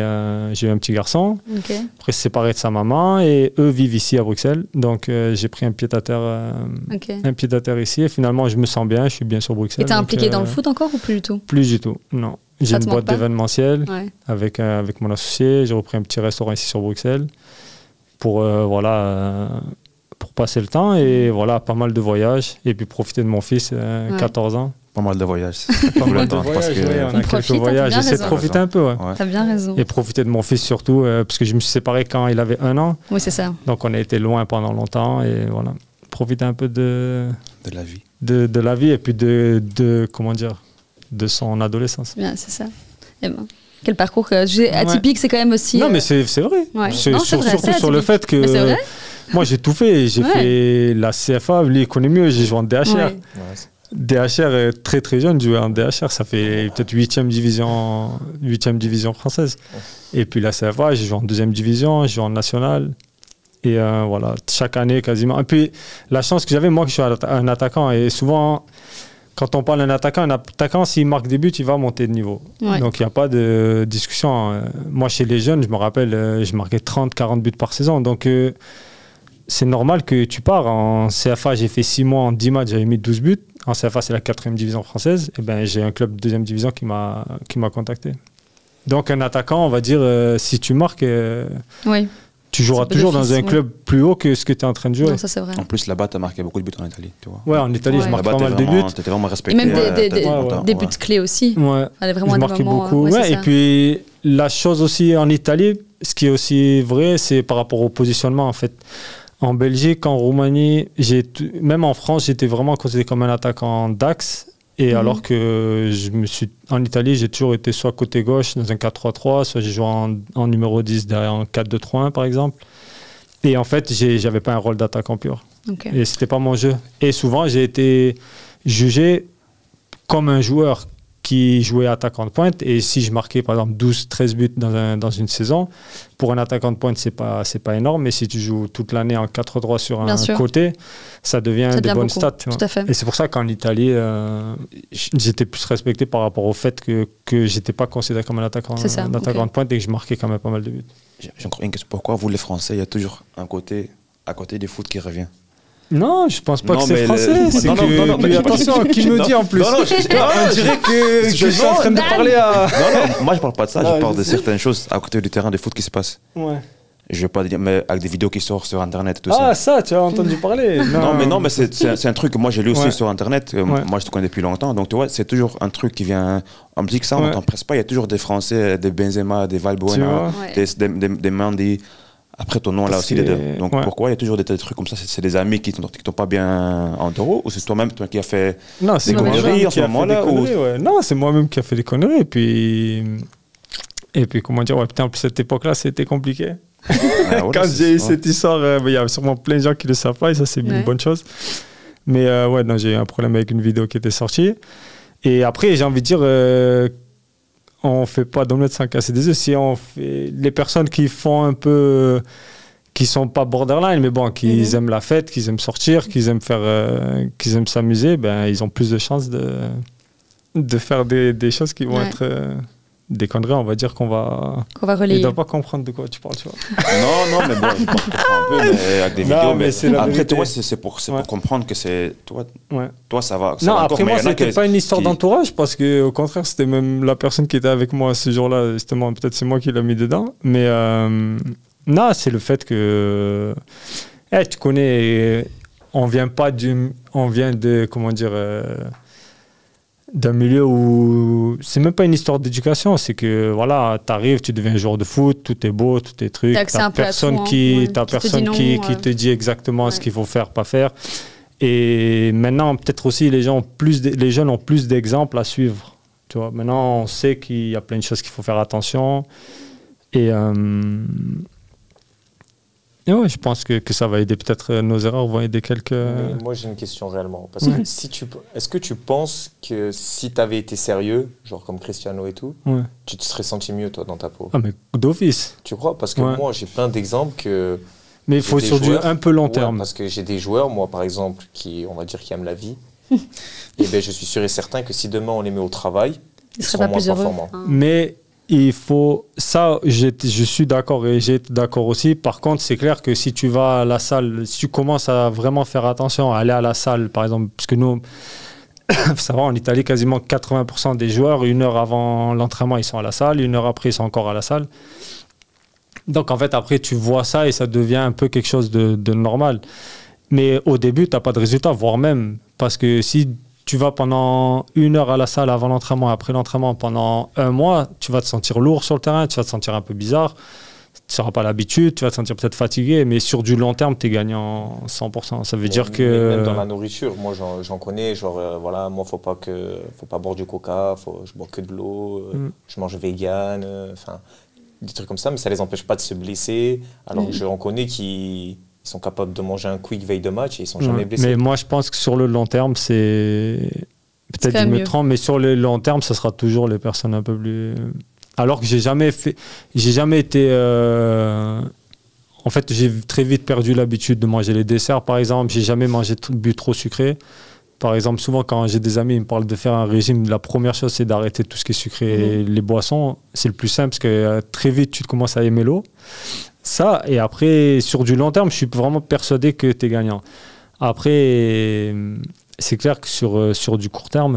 j'ai eu un petit garçon. Okay. Après, c'est séparé de sa maman et eux vivent ici à Bruxelles. Donc, j'ai pris un pied-à-terre ici. Et finalement, je me sens bien, je suis bien sur Bruxelles. Et t'es impliqué dans le foot encore ou plus du tout ? Plus du tout, non. J'ai une boîte d'événementiel avec mon associé. J'ai repris un petit restaurant ici sur Bruxelles pour pour passer le temps et voilà, pas mal de voyages et puis profiter de mon fils, 14 ans. Pas mal de voyages. Pas mal de voyages, on a quelques voyages. J'essaie de profiter un peu. T'as bien raison. Et profiter de mon fils surtout, parce que je me suis séparé quand il avait 1 an. Oui, c'est ça. Donc on a été loin pendant longtemps et voilà, profiter un peu de la vie. De la vie et puis de son adolescence. Bien, c'est ça. Et ben. Quel parcours atypique, c'est quand même aussi... Non, mais c'est vrai. Ouais. Surtout sur le fait que... Moi, j'ai tout fait. J'ai fait la CFA, lui, il connaît mieux. J'ai joué en DHR. Ouais. DHR, très très jeune, joué en DHR. Ça fait peut-être 8e division française. Et puis la CFA, j'ai joué en 2e division, j'ai joué en national. Et voilà, chaque année quasiment. Et puis, la chance que j'avais, moi, que je suis un attaquant. Et souvent... Quand on parle d'un attaquant, s'il marque des buts, il va monter de niveau. Ouais. Donc, il n'y a pas de discussion. Moi, chez les jeunes, je me rappelle, je marquais 30-40 buts par saison. Donc, c'est normal que tu pars. En CFA, j'ai fait 6 mois, en 10 matchs, j'avais mis 12 buts. En CFA, c'est la 4e division française. Et ben, j'ai un club de 2e division qui m'a contacté. Donc, un attaquant, on va dire, si tu marques... oui. Tu joueras toujours dans un club plus haut que ce que tu es en train de jouer. Non, ça, c'est vrai. En plus, là-bas, tu as marqué beaucoup de buts en Italie. Tu vois. Ouais, en Italie, je marque pas mal de buts. Tu étais vraiment respecté. Et même des buts clés aussi. Ouais. Vraiment je marquais beaucoup. Ouais, et puis, la chose aussi en Italie, ce qui est aussi vrai, c'est par rapport au positionnement, en fait. En Belgique, en Roumanie, même en France, j'étais vraiment considéré comme un attaquant d'axe. Et alors que en Italie, j'ai toujours été soit côté gauche dans un 4-3-3, soit j'ai joué en numéro 10 derrière un 4-2-3-1 par exemple. Et en fait, j'avais pas un rôle d'attaquant pur. Okay. Et c'était pas mon jeu. Et souvent, j'ai été jugé comme un joueur qui jouait attaquant de pointe. Et si je marquais par exemple 12-13 buts dans une saison, pour un attaquant de pointe, c'est pas énorme. Mais si tu joues toute l'année en 4-3 sur un côté, ça devient des bonnes stats. Tout à fait. Et c'est pour ça qu'en Italie, j'étais plus respecté par rapport au fait que j'étais pas considéré comme un attaquant de pointe et que je marquais quand même pas mal de buts. J'ai encore une question. Pourquoi vous, les Français, il y a toujours un côté à côté du foot qui revient? Non, je pense pas que c'est français. C'est que attention, qui me dit en plus. On dirait que je suis en train de parler à... Non, moi je parle pas de ça, je parle de certaines choses à côté du terrain de foot qui se passent. Ouais. Je vais pas dire, mais avec des vidéos qui sortent sur Internet et tout ça. Ah, ça, tu as entendu parler. Non, mais c'est un truc que moi j'ai lu aussi sur Internet. Moi je te connais depuis longtemps, donc tu vois, c'est toujours un truc qui vient... On me dit que ça, on n'entend presque pas. Il y a toujours des Français, des Benzema, des Valbuena, des Mendy... Après, ton nom là aussi, les deux. Donc pourquoi il y a toujours des trucs comme ça? C'est des amis qui t'ont pas bien en taureau? Ou c'est toi-même qui a fait des conneries en ce moment-là? Non, c'est moi-même qui a fait des conneries. Et puis comment dire, putain, en plus cette époque-là, c'était compliqué. Quand j'ai eu cette histoire, il y a sûrement plein de gens qui ne le savent pas et ça, c'est une bonne chose. Mais j'ai eu un problème avec une vidéo qui était sortie. Et après, j'ai envie de dire... on ne fait pas d'omelette sans casser des œufs. Si on fait les personnes qui font un peu, qui sont pas borderline, mais bon, qui aiment la fête, qui aiment sortir, qui aiment s'amuser, ben ils ont plus de chances de faire des choses qui vont être des conneries, on va dire qu'on va relayer. Il ne doit pas comprendre de quoi tu parles, tu vois. Non, mais bon, je comprends un peu avec des vidéos. Mais après, toi, c'est pour comprendre que c'est... Toi, ça va. Non, après moi, c'était pas une histoire d'entourage, parce qu'au contraire, c'était même la personne qui était avec moi ce jour-là, justement, peut-être c'est moi qui l'ai mis dedans. Mais non, c'est le fait que... tu connais, on vient de, comment dire... d'un milieu où c'est même pas une histoire d'éducation, c'est que voilà, t'arrives, tu deviens joueur de foot, tout est beau, tout est truc, t'as personne qui te dit exactement ce qu'il faut faire, pas faire. Et maintenant, peut-être aussi les jeunes ont plus d'exemples à suivre. Tu vois, maintenant, on sait qu'il y a plein de choses qu'il faut faire attention. Et ouais, je pense que ça va aider, peut-être nos erreurs vont aider quelques... Mais moi, j'ai une question réellement. Parce que est-ce que tu penses que si tu avais été sérieux, genre comme Cristiano et tout, tu te serais senti mieux, toi, dans ta peau? Ah, mais d'office. Tu crois? Parce que moi, j'ai plein d'exemples que... Mais il faut sur du un peu long terme. Parce que j'ai des joueurs, moi, par exemple, on va dire, qui aiment la vie. Et ben, je suis sûr et certain que si demain, on les met au travail, ils seront moins performants. Mais... il faut... Ça, je suis d'accord et j'ai été d'accord aussi. Par contre, c'est clair que si tu vas à la salle, si tu commences à vraiment faire attention, à aller à la salle, par exemple, parce que nous, ça va, en Italie, quasiment 80% des joueurs, 1 heure avant l'entraînement, ils sont à la salle, 1 heure après, ils sont encore à la salle. Donc, en fait, après, tu vois ça et ça devient un peu quelque chose de normal. Mais au début, tu n'as pas de résultat, voire même. Parce que si... tu vas pendant 1 heure à la salle avant l'entraînement, après l'entraînement, pendant 1 mois, tu vas te sentir lourd sur le terrain, tu vas te sentir un peu bizarre, tu n'auras pas l'habitude, tu vas te sentir peut-être fatigué, mais sur du long terme, tu es gagnant 100%. Ça veut dire que... Même dans la nourriture, moi j'en connais, genre voilà, moi faut pas boire du coca, je bois que de l'eau, je mange vegan, des trucs comme ça, mais ça les empêche pas de se blesser, alors que j'en connais qui... Ils sont capables de manger un quick veille de match et ils ne sont jamais blessés. Mais moi, je pense que sur le long terme, c'est... Peut-être que je me trompe, mais sur le long terme, ça sera toujours les personnes un peu plus... Alors que j'ai jamais été... En fait, j'ai très vite perdu l'habitude de manger les desserts, par exemple. J'ai jamais bu trop sucré. Par exemple, souvent, quand j'ai des amis, ils me parlent de faire un régime, la première chose, c'est d'arrêter tout ce qui est sucré. Et les boissons, c'est le plus simple, parce que très vite, tu commences à aimer l'eau. Ça, et après, sur du long terme, je suis vraiment persuadé que tu es gagnant. Après, c'est clair que sur du court terme,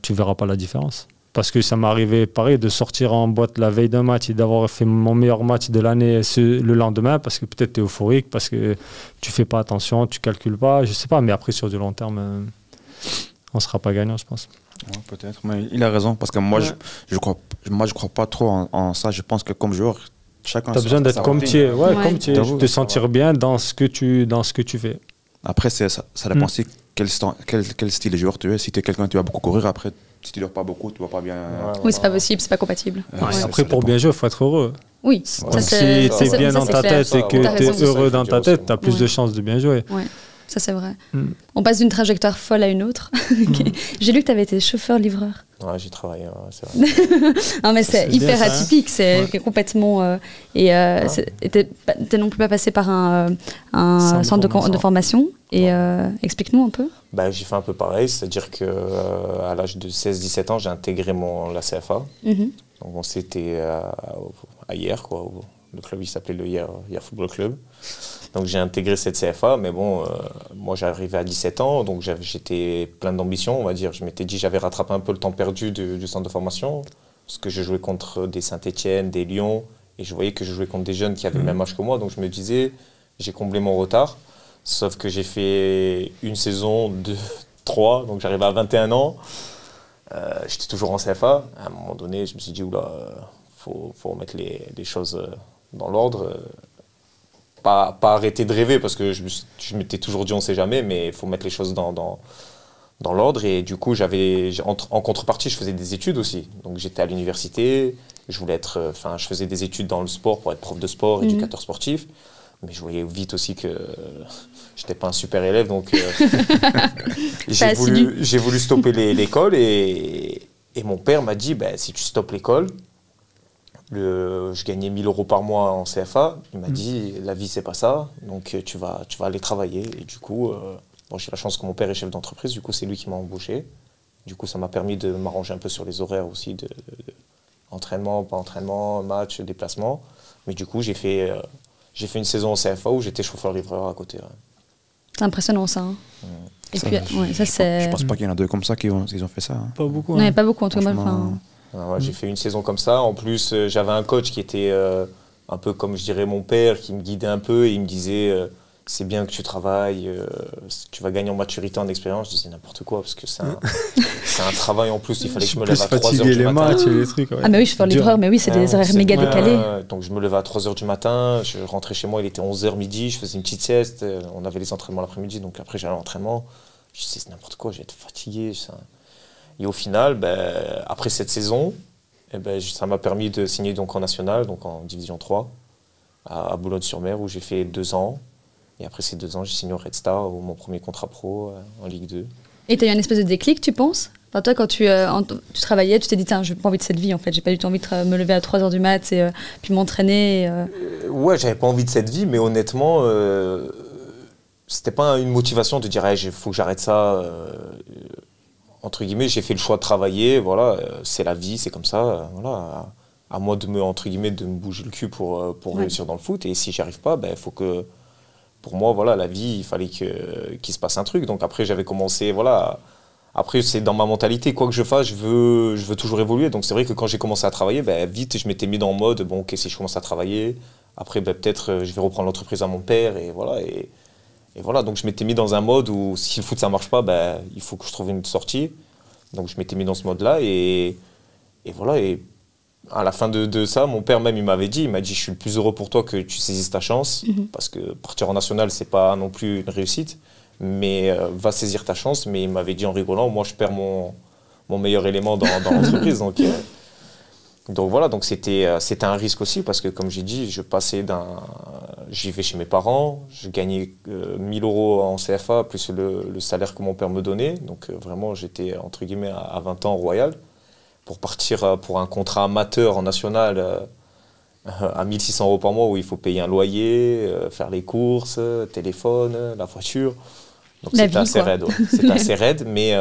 tu ne verras pas la différence. Parce que ça m'est arrivé, pareil, de sortir en boîte la veille d'un match et d'avoir fait mon meilleur match de l'année le lendemain, parce que peut-être tu es euphorique, parce que tu ne fais pas attention, tu ne calcules pas, je ne sais pas. Mais après, sur du long terme, on ne sera pas gagnant, je pense. Ouais, peut-être, mais il a raison. Parce que moi, je crois pas trop en ça. Je pense que comme joueur, tu as besoin d'être comme tu es, de te sentir bien dans ce que tu fais. Après, ça dépend aussi quel style de joueur tu es. Si tu es quelqu'un qui va beaucoup courir, après, si tu ne dors pas beaucoup, tu ne vas pas bien. Oui, c'est pas possible, c'est pas compatible. Après, pour bien jouer, il faut être heureux. Oui, si tu es bien dans ta tête et que tu es heureux dans ta tête, tu as plus de chances de bien jouer. Ouais. Ça, c'est vrai. On passe d'une trajectoire folle à une autre. J'ai lu que tu avais été chauffeur-livreur. Ouais, j'ai travaillé, c'est vrai. Non, mais c'est hyper atypique, c'est complètement... t'es non plus pas passé par un centre de formation. Et explique-nous un peu. J'ai fait un peu pareil, c'est-à-dire qu'à l'âge de 16-17 ans, j'ai intégré la CFA. Donc, c'était à Hier, quoi. Le club, il s'appelait le Hier Football Club. Donc j'ai intégré cette CFA, mais bon, moi j'arrivais à 17 ans, donc j'étais plein d'ambition, on va dire. Je m'étais dit j'avais rattrapé un peu le temps perdu du centre de formation, parce que je jouais contre des Saint-Étienne, des Lyon, et je voyais que je jouais contre des jeunes qui avaient le même âge que moi, donc je me disais, j'ai comblé mon retard, sauf que j'ai fait une saison de 3, donc j'arrivais à 21 ans, j'étais toujours en CFA. À un moment donné, je me suis dit, oula, faut remettre les choses dans l'ordre. Pas arrêter de rêver, parce que je m'étais toujours dit on sait jamais, mais il faut mettre les choses dans l'ordre. Et du coup, en contrepartie, je faisais des études aussi. Donc j'étais à l'université, je faisais des études dans le sport pour être prof de sport, éducateur sportif. Mais je voyais vite aussi que j'étais pas un super élève, donc j'ai voulu stopper l'école. Et mon père m'a dit, si tu stoppes l'école, je gagnais 1 000 € par mois en CFA. Il m'a dit, la vie, c'est pas ça, donc tu vas aller travailler. Et du coup, j'ai la chance que mon père est chef d'entreprise, du coup, c'est lui qui m'a embauché. Du coup, ça m'a permis de m'arranger un peu sur les horaires aussi, Entraînement, pas entraînement, match, déplacement. Mais du coup, j'ai fait une saison en CFA où j'étais chauffeur-livreur à côté. Ouais. C'est impressionnant ça. Hein. Et ça, puis, ça c'est. Je pense pas qu'il y en a 2 comme ça qui ont fait ça. Hein. Pas beaucoup. Non, pas beaucoup en tout cas. J'ai fait une saison comme ça. En plus, j'avais un coach qui était un peu comme je dirais mon père, qui me guidait un peu et il me disait c'est bien que tu travailles, tu vas gagner en maturité, en expérience. Je disais n'importe quoi parce que c'est un travail en plus. Il fallait que je me lève à 3h du matin. Matchs et les trucs, ouais. Ah, mais oui, je fais livreur, mais oui, c'est des horaires méga décalés. Donc je me levais à 3h du matin, je rentrais chez moi, il était 11h midi, je faisais une petite sieste. On avait les entraînements l'après-midi, donc après j'allais à l'entraînement. Je disais c'est n'importe quoi, je vais être fatigué. Et au final, après cette saison, ça m'a permis de signer donc en national, donc en division 3, à Boulogne-sur-Mer, où j'ai fait 2 ans. Et après ces 2 ans, j'ai signé au Red Star, mon premier contrat pro en Ligue 2. Et tu as eu un espèce de déclic, tu penses? Enfin, toi, quand tu travaillais, tu t'es dit, tiens, j'ai pas envie de cette vie, en fait. J'ai pas du tout envie de me lever à 3h du mat et puis m'entraîner. Ouais, j'avais pas envie de cette vie, mais honnêtement, c'était pas une motivation de dire, il faut que j'arrête ça. Entre guillemets, j'ai fait le choix de travailler, voilà, c'est la vie, c'est comme ça, voilà. À moi de me bouger le cul pour réussir dans le foot. Et si j'y arrive pas, il faut que... Pour moi, voilà, la vie, il fallait qu'il se passe un truc. Donc après, j'avais commencé, voilà... Après, c'est dans ma mentalité, quoi que je fasse, je veux toujours évoluer. Donc c'est vrai que quand j'ai commencé à travailler, vite, je m'étais mis dans le mode, bon, ok, si je commence à travailler, après, peut-être, je vais reprendre l'entreprise à mon père, et voilà. Et voilà, donc je m'étais mis dans un mode où si le foot, ça marche pas, il faut que je trouve une sortie. Donc je m'étais mis dans ce mode-là, et voilà. Et à la fin de ça, mon père même, il m'a dit, je suis le plus heureux pour toi que tu saisisses ta chance, parce que partir en national, c'est pas non plus une réussite. Mais va saisir ta chance. Mais il m'avait dit en rigolant, moi je perds mon meilleur élément dans l'entreprise. Donc voilà, donc c'était un risque aussi parce que comme j'ai dit, j'y vais chez mes parents, je gagnais 1000 € en CFA plus le salaire que mon père me donnait. Donc vraiment j'étais entre guillemets à 20 ans royal pour partir pour un contrat amateur en national à 1600 € par mois où il faut payer un loyer, faire les courses, téléphone, la voiture. Donc c'était assez raide, ouais. C'était assez raide, mais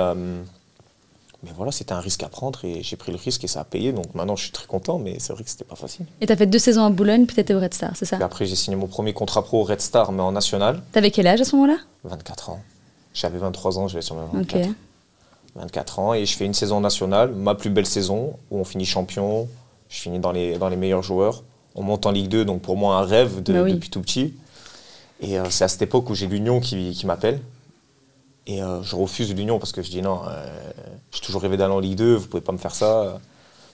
voilà, c'était un risque à prendre et j'ai pris le risque et ça a payé. Donc maintenant, je suis très content, mais c'est vrai que c'était pas facile. Et tu as fait 2 saisons à Boulogne, puis tu étais au Red Star, c'est ça? Et après, j'ai signé mon premier contrat pro au Red Star, mais en national. T'avais quel âge à ce moment-là? 24 ans. J'avais 23 ans, je vais sur mes 24. Okay. 24 ans et je fais une saison nationale, ma plus belle saison, où on finit champion, je finis dans les meilleurs joueurs. On monte en Ligue 2, donc pour moi, un rêve depuis tout petit. Et c'est à cette époque où j'ai l'Union qui m'appelle. Et je refuse l'Union parce que je dis non, j'ai toujours rêvé d'aller en Ligue 2, vous pouvez pas me faire ça.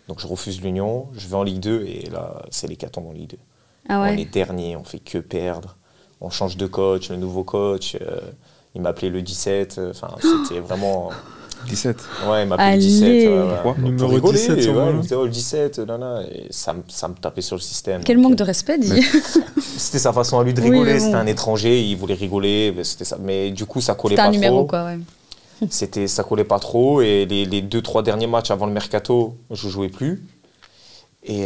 Donc je refuse l'Union, je vais en Ligue 2 et là, c'est l'hécatombe en Ligue 2. Ah ouais. On est dernier, on fait que perdre. On change de coach, le nouveau coach, il m'appelait le 17, c'était vraiment... 17. Ouais, il m'appelait le 17. Pourquoi Numéro rigoler, 17, il me disait, le 17, et ça me tapait sur le système. Quel manque de respect, dit. C'était sa façon à lui de rigoler, c'était un étranger, il voulait rigoler, c'était ça. Mais du coup, ça collait pas trop. C'était un numéro, quoi, ouais. Ça collait pas trop, et les 2-3 derniers matchs avant le mercato, je jouais plus. Et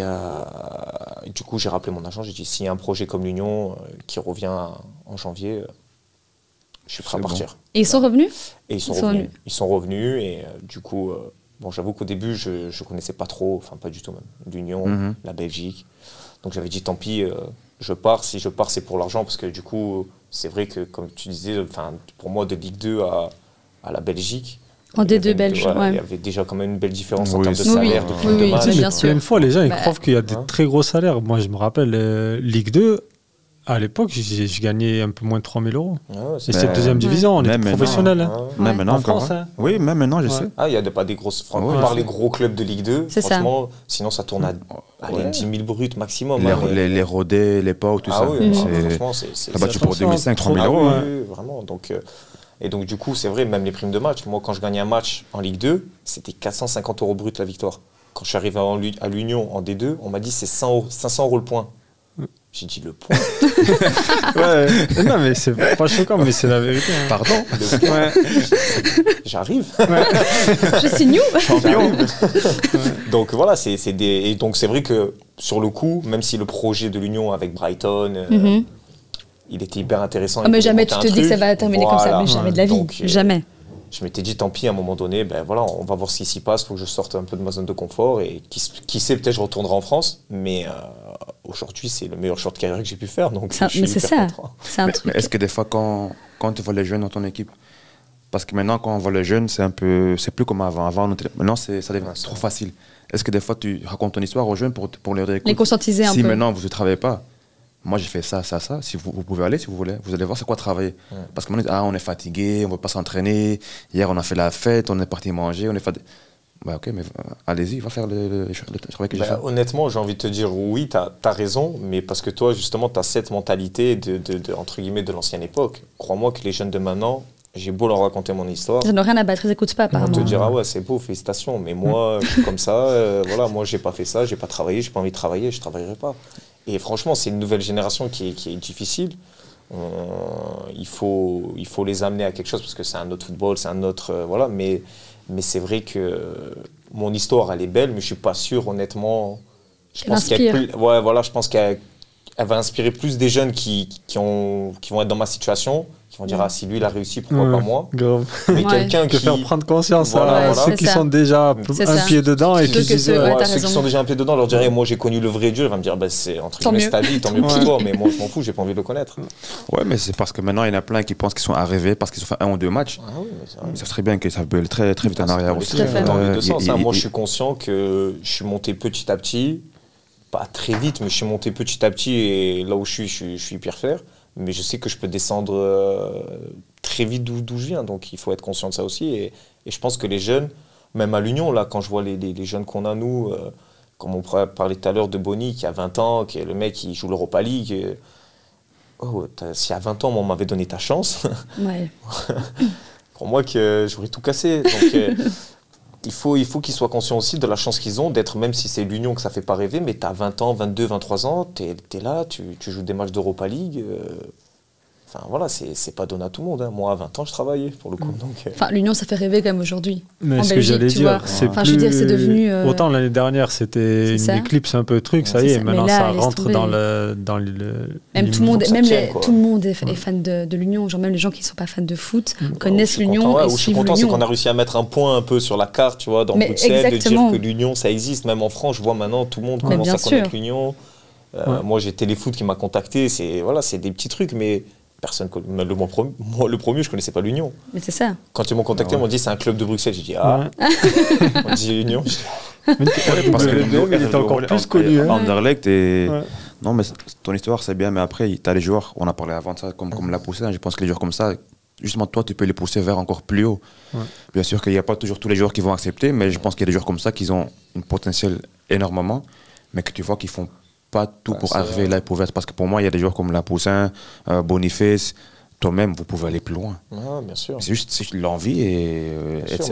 du coup, j'ai rappelé mon agent, j'ai dit, s'il y a un projet comme l'Union qui revient en janvier, je suis prêt à partir. Bon. Et ils sont revenus? Et ils sont revenus, et du coup, j'avoue qu'au début, je connaissais pas trop, enfin pas du tout même, l'Union, la Belgique. Donc j'avais dit, tant pis, je pars. Si je pars, c'est pour l'argent, parce que du coup, c'est vrai que, comme tu disais, pour moi, de Ligue 2 à la Belgique, en D2 belge, il y avait déjà quand même une belle différence en termes de salaire, de prime de match. Bien sûr. Une fois, les gens ils croient qu'il y a des très gros salaires. Moi, je me rappelle, Ligue 2, à l'époque, je gagnais un peu moins de 3000 €. Et c'était deuxième division, on était professionnels. Même maintenant, en France. Oui, même maintenant, je sais. Il n'y a pas des grosses... Par les gros clubs de Ligue 2, franchement, sinon ça tourne à 10 000 bruts maximum. Les Rodets, les Pau, tout ça. Franchement, c'est... T'as battu pour 2005, 3000 €. Oui, vraiment. Et donc, du coup, c'est vrai, même les primes de match. Moi, quand je gagnais un match en Ligue 2, c'était 450 € brut la victoire. Quand je suis arrivé à l'Union en D2, on m'a dit c'est 500 € le point. J'ai dit le point. Non, mais c'est pas choquant, mais c'est la vérité. Hein. Pardon. J'arrive. Je signe où? Champion. Donc voilà, et donc c'est vrai que sur le coup, même si le projet de l'Union avec Brighton, il était hyper intéressant. Mais jamais tu te dis que ça va terminer comme ça, mais jamais de la vie, jamais. je m'étais dit, tant pis, à un moment donné, ben voilà, on va voir ce qui s'y passe, il faut que je sorte un peu de ma zone de confort. Et qui sait, peut-être je retournerai en France. Mais aujourd'hui, c'est le meilleur choix de carrière que j'ai pu faire. Donc, mais c'est ça. C'est un truc. Mais est-ce que des fois, quand tu vois les jeunes dans ton équipe, parce que maintenant, quand on voit les jeunes, c'est plus comme avant. Maintenant, ça devient trop facile. Est-ce que des fois, tu racontes ton histoire aux jeunes pour leur dire, les conscientiser un peu. Si maintenant, vous ne travaillez pas, moi, j'ai fait ça. Si vous pouvez aller, si vous voulez. Vous allez voir c'est quoi travailler. Parce que maintenant, on est fatigué, on ne veut pas s'entraîner. Hier, on a fait la fête, on est parti manger, on est fatigué. Bah, ok, mais allez-y, va faire le travail que j'ai fait. Honnêtement, j'ai envie de te dire, oui, tu as raison, mais parce que toi, justement, tu as cette mentalité entre guillemets, de l'ancienne époque. Crois-moi que les jeunes de maintenant, j'ai beau leur raconter mon histoire. Ils n'ont rien à battre, ils n'écoutent pas, apparemment. Ils vont te dire, ah ouais, c'est beau, félicitations, mais moi, je suis comme ça, voilà, moi, j'ai pas fait ça, j'ai pas travaillé, j'ai pas envie de travailler, je travaillerai pas. Et franchement, c'est une nouvelle génération qui est difficile. Il faut les amener à quelque chose parce que c'est un autre football, c'est un autre. Voilà, mais c'est vrai que mon histoire, elle est belle, mais je ne suis pas sûr, honnêtement. Je pense qu'elle va inspirer plus des jeunes qui vont être dans ma situation, qui vont dire, ah, si lui, il a réussi, pourquoi pas moi. Grave. Mais quelqu'un qui. faire prendre conscience à ceux qui sont déjà un pied dedans et qui disent. Ceux qui sont déjà un pied dedans, leur dirais, moi, j'ai connu le vrai Dieu, il va me dire, bah, c'est entre guillemets ta vie, tant mieux pour toi, mais moi, je m'en fous, j'ai pas envie de le connaître. Ouais, mais c'est parce que maintenant, il y en a plein qui pensent qu'ils sont arrivés parce qu'ils ont fait 1 ou 2 matchs. Ah oui, mais ça serait bien que ça peut aller très, très vite en arrière aussi. Dans les deux sens. Moi, je suis conscient que je suis monté petit à petit, pas très vite, mais je suis monté petit à petit et là où je suis hyper fier. Mais je sais que je peux descendre très vite d'où je viens, donc il faut être conscient de ça aussi. Et je pense que les jeunes, même à l'Union, là, quand je vois les jeunes qu'on a, nous, comme on parlait tout à l'heure de Bonny, qui a 20 ans, qui est le mec qui joue l'Europa League, si à 20 ans, on m'avait donné ta chance, crois-moi que j'aurais tout cassé. Donc, il faut qu'ils soient conscients aussi de la chance qu'ils ont d'être, même si c'est l'Union que ça fait pas rêver, mais tu as 20 ans, 22, 23 ans, tu es là, tu joues des matchs d'Europa League. Enfin voilà, c'est pas donné à tout le monde. Hein. Moi, à 20 ans, je travaillais pour le coup. Enfin, l'Union, ça fait rêver quand même aujourd'hui. Mais ce que j'allais dire, c'est je veux dire, c'est devenu. Autant l'année dernière, c'était une éclipse un peu truc, ça y est, maintenant ça rentre dans le. Même tout le monde est fan de l'Union. Genre même les gens qui ne sont pas fans de foot connaissent l'Union. Je suis content, c'est qu'on a réussi à mettre un point un peu sur la carte, tu vois, dans Bruxelles, de dire que l'Union, ça existe. Même en France, je vois maintenant tout le monde commence à connaître l'Union. Moi, j'ai Téléfoot qui m'a contacté. C'est des petits trucs, mais personne, moi le premier, je connaissais pas l'Union. Mais c'est ça. Quand ils m'ont contacté, ils m'ont dit c'est un club de Bruxelles. J'ai dit ah. On dit l'Union. Parce que l'UBM, il est encore plus connu. Anderlecht et non, mais ton histoire c'est bien, mais après tu as les joueurs. On a parlé avant de ça, comme la poussée. Je pense que les joueurs comme ça, justement toi, tu peux les pousser vers encore plus haut. Bien sûr qu'il n'y a pas toujours tous les joueurs qui vont accepter, mais je pense qu'il y a des joueurs comme ça qui ont un potentiel énormément, mais que tu vois qu'ils font pas tout pour arriver là et pour être. Parce que pour moi, il y a des joueurs comme Lapoussin, Boniface, toi-même, vous pouvez aller plus loin. Bien sûr. C'est juste l'envie et.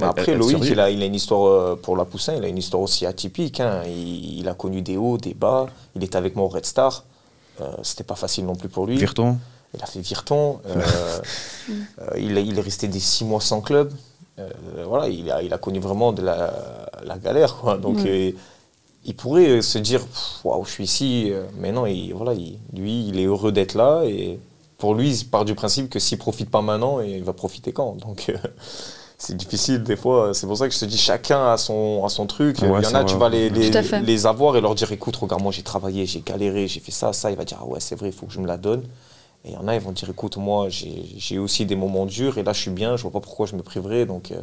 Après, Loïc, il a une histoire pour Lapoussin, il a une histoire aussi atypique. Hein. Il a connu des hauts, des bas. Il était avec moi au Red Star. C'était pas facile non plus pour lui. Virton. Il a fait Virton. Il est resté des 6 mois sans club. Voilà, il a connu vraiment de la galère, quoi. Donc. Il pourrait se dire waouh, je suis ici, mais non, lui, il est heureux d'être là et pour lui, il part du principe que s'il ne profite pas maintenant, il va profiter quand. Donc c'est difficile des fois. C'est pour ça que je te dis, chacun a son truc. Il y en a, tu vas les avoir et leur dire écoute, regarde, moi j'ai travaillé, j'ai galéré, j'ai fait ça. Il va dire ah ouais, c'est vrai, il faut que je me la donne. Et il y en a, ils vont dire écoute, moi j'ai aussi des moments durs et là je suis bien, je vois pas pourquoi je me priverais. Donc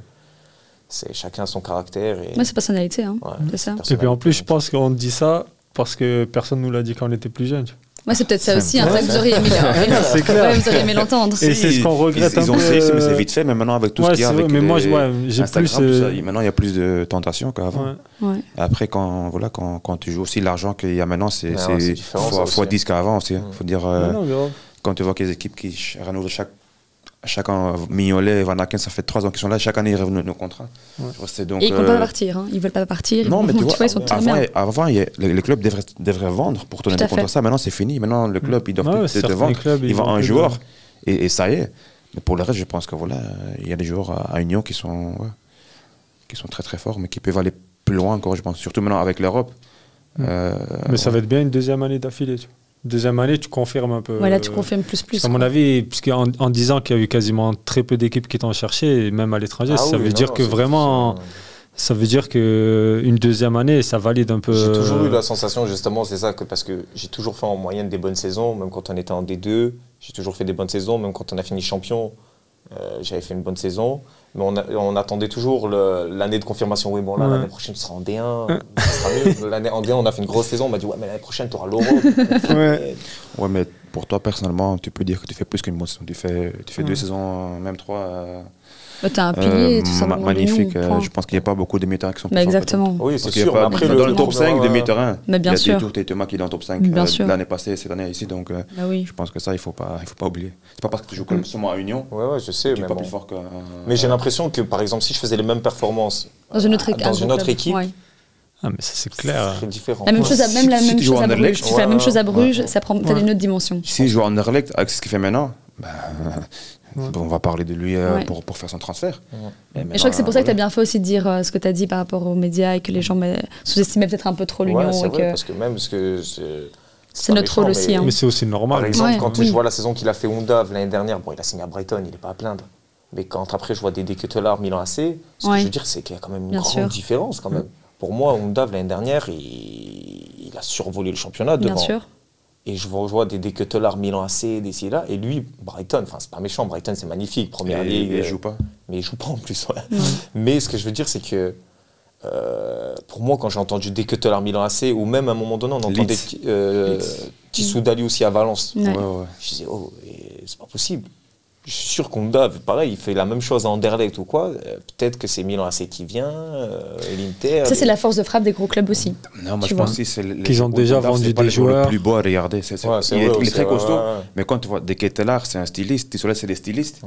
c'est chacun son caractère. C'est personnalité, hein. C'est ça. Et puis en plus, je pense qu'on dit ça parce que personne nous l'a dit quand on était plus jeunes. C'est peut-être ça aussi, vous auriez aimé l'entendre. Et c'est ce qu'on regrette un peu. Ils ont essayé, mais c'est vite fait, mais maintenant avec tout ce qu'il y a avec Instagram, maintenant il y a plus de tentations qu'avant. Après, quand tu joues aussi, l'argent qu'il y a maintenant, c'est fois 10 qu'avant aussi. Il faut dire, quand tu vois que les équipes qui renouvellent chaque an, Mignolet, Van Aken, ça fait 3 ans qu'ils sont là, chaque année ils reviennent nos contrats. Donc, et ils ne veulent pas partir, hein. Ils ne veulent pas partir. Non, mais tu vois, avant les clubs devraient vendre pour te donner des contrats. Ça, maintenant c'est fini. Maintenant, le club, ils doivent te vendre. Ils vendent un joueur et ça y est. Mais pour le reste, je pense que il y a des joueurs à Union qui sont très très forts, mais qui peuvent aller plus loin encore, je pense. Surtout maintenant avec l'Europe. Mais ça va être bien une 2e année d'affilée. Deuxième année, tu confirmes un peu. Voilà, tu confirmes plus. À mon avis, en disant qu'il y a eu quasiment très peu d'équipes qui t'ont cherché, même à l'étranger, ça veut dire que vraiment... Ça veut dire qu'une deuxième année, ça valide un peu... J'ai toujours eu la sensation, justement, c'est ça, parce que j'ai toujours fait en moyenne des bonnes saisons, même quand on était en D2, j'ai toujours fait des bonnes saisons, même quand on a fini champion, j'avais fait une bonne saison. Mais on attendait toujours l'année de confirmation. Oui, bon, là, l'année prochaine, tu seras en D1, ça sera mieux. L'année en D1, on a fait une grosse saison, on m'a dit, ouais, mais l'année prochaine, tu auras l'Euro. Ouais, mais pour toi, personnellement, tu peux dire que tu fais plus qu'une bonne saison. Tu fais 2 saisons, même 3... Tu as un pilier, tout simplement. Magnifique. Je pense qu'il n'y a pas beaucoup de milieux-terrains qui sont plus exactement. Oui, c'est sûr. Après, dans le top 5 de milieux-terrains, il y a des Thomas qui est dans le top 5 l'année passée, cette année ici. Donc, je pense que ça, il ne faut pas oublier. C'est pas parce que tu joues comme seulement à Union. Ouais, je sais. Tu n'es pas plus fort que. Mais j'ai l'impression que, par exemple, si je faisais les mêmes performances dans une autre équipe. Ah, mais ça, c'est clair. C'est différent. La même chose à Bruges. Tu fais la même chose à Bruges, ça prend peut-être une autre dimension. Si je joue à Anderlecht avec ce qu'il fait maintenant, on va parler de lui pour faire son transfert. Mais je crois que c'est pour ça que tu as bien fait aussi de dire ce que tu as dit par rapport aux médias et que les gens sous-estimaient peut-être un peu trop l'Union. C'est vrai, parce que même c'est notre rôle aussi. Mais c'est aussi normal. Par exemple, quand je vois la saison qu'il a fait Undav l'année dernière, bon, il a signé à Brighton, il n'est pas à plaindre. Mais quand après je vois des Ketelaar, Milan AC, ce que je veux dire, c'est qu'il y a quand même une grande différence. Quand même. Pour moi, Undav l'année dernière, il a survolé le championnat devant. Bien sûr. Et je vois des Ketelaar, Milan AC, des ci-là. Et lui, Brighton, enfin, c'est pas méchant, Brighton, c'est magnifique. Première ligue. Il joue pas. Mais il joue pas en plus, Mais ce que je veux dire, c'est que pour moi, quand j'ai entendu des Ketelaar, Milan AC, ou même à un moment donné, on entendait Tissoudali aussi à Valence. Ouais. Je disais, c'est pas possible. Je suis sûr qu'Undav, pareil, il fait la même chose à Anderlecht ou quoi. Peut-être que c'est Milan AC qui vient, l'Inter. Ça, c'est la force de frappe des gros clubs aussi. Non, moi je pense qu'ils ont déjà vendu des joueurs. Le plus beau à regarder. Il est très costaud. Mais quand tu vois des Ketelaar, c'est un styliste. Tissoudali, c'est des stylistes.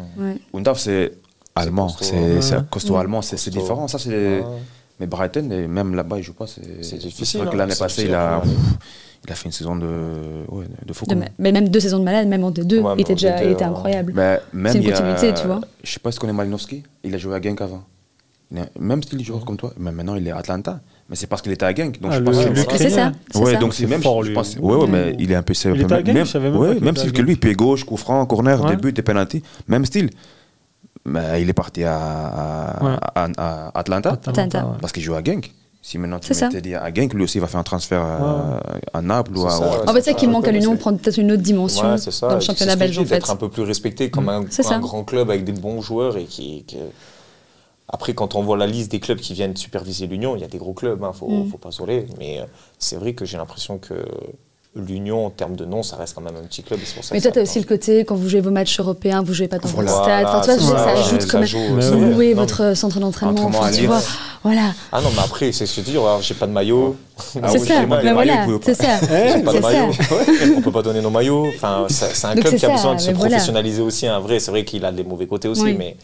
Undav, c'est allemand. C'est costaud allemand. C'est différent. Ça, c'est. Mais Brighton, et même là-bas, il joue pas. C'est difficile. C'est vrai que l'année passée, il a fait une saison de fou. Mais même 2 saisons de malade, même en D2, il était incroyable. C'est une continuité, tu vois. Je sais pas si tu connais Malinowski, il a joué à Genk avant. Même style de joueur comme toi, mais maintenant il est à Atlanta. Mais c'est parce qu'il était à Genk. Donc je pense c'est ça. Ouais, donc c'est même fort, je pense. Ouais, mais il est un peu. Il était à Genk, même style que lui, pied gauche, coup franc, corner, début, des penalties, même style. Mais il est parti à Atlanta. Parce qu'il joue à Genk. Si maintenant tu m'étais dit à Genk, lui aussi va faire un transfert à Naples ou à... En fait, c'est qu'il manque à l'Union, prendre peut-être une autre dimension dans le championnat belge, en fait. Être un peu plus respecté comme un grand club avec des bons joueurs et qui... Après, quand on voit la liste des clubs qui viennent superviser l'Union, il y a des gros clubs, faut pas s'oler. Mais c'est vrai que j'ai l'impression que l'Union, en termes de nom, ça reste quand même un petit club. Et pour ça mais toi, tu as aussi le côté, quand vous jouez vos matchs européens, vous ne jouez pas dans le stade. Enfin, toi, ça ajoute quand même. Vous louez votre centre d'entraînement. Tu vois, voilà. Ah non, mais après, c'est ce que je dis. J'ai pas de maillot. C'est ça, mais voilà, c'est ça. J'ai pas de maillot. On peut pas donner nos maillots. Enfin, c'est un club qui a besoin de se professionnaliser aussi. C'est vrai qu'il a des mauvais côtés aussi, mais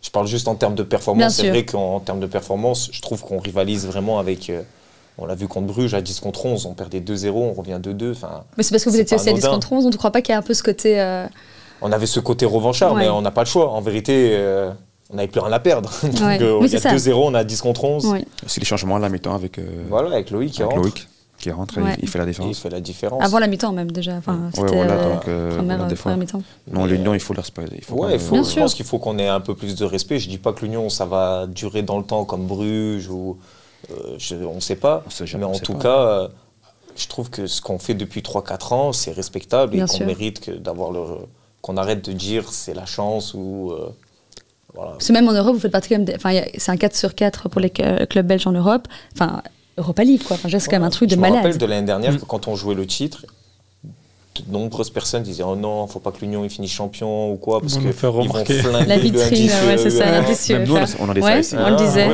je parle juste en termes de performance. C'est vrai qu'en termes de performance, je trouve qu'on rivalise vraiment avec... On l'a vu contre Bruges à 10 contre 11, on perdait 2-0, on revient 2-2. Mais c'est parce que vous étiez aussi à 10 contre 11, on ne croit pas qu'il y a un peu ce côté... On avait ce côté revanchard, mais on n'a pas le choix. En vérité, on n'avait plus rien à perdre. Donc il y a 2-0, on a 10 contre 11. C'est les changements à la mi-temps avec Loïc qui rentre. Il fait la différence. Il fait la différence. Avant la mi-temps même déjà. Enfin, c'était première mi-temps. Non, l'Union, il faut le respect. Je pense qu'il faut qu'on ait un peu plus de respect. Je ne dis pas que l'Union, ça va durer dans le temps comme Bruges ou... on ne sait pas, mais en tout cas, je trouve que ce qu'on fait depuis 3-4 ans, c'est respectable et qu'on mérite qu'on arrête de dire c'est la chance ou... voilà. Parce que même en Europe, vous faites partie quand même... c'est un 4 sur 4 pour les clubs belges en Europe. Enfin, Europa League, quoi. Enfin, c'est quand même un truc de malade. Je me rappelle de l'année dernière, que quand on jouait le titre, de nombreuses personnes disaient oh non, faut pas que l'Union finisse champion ou quoi parce que ils vont flinguer la vitrine, c'est ça, l'indicieux. Même nous, on en dit ça ici. On le disait.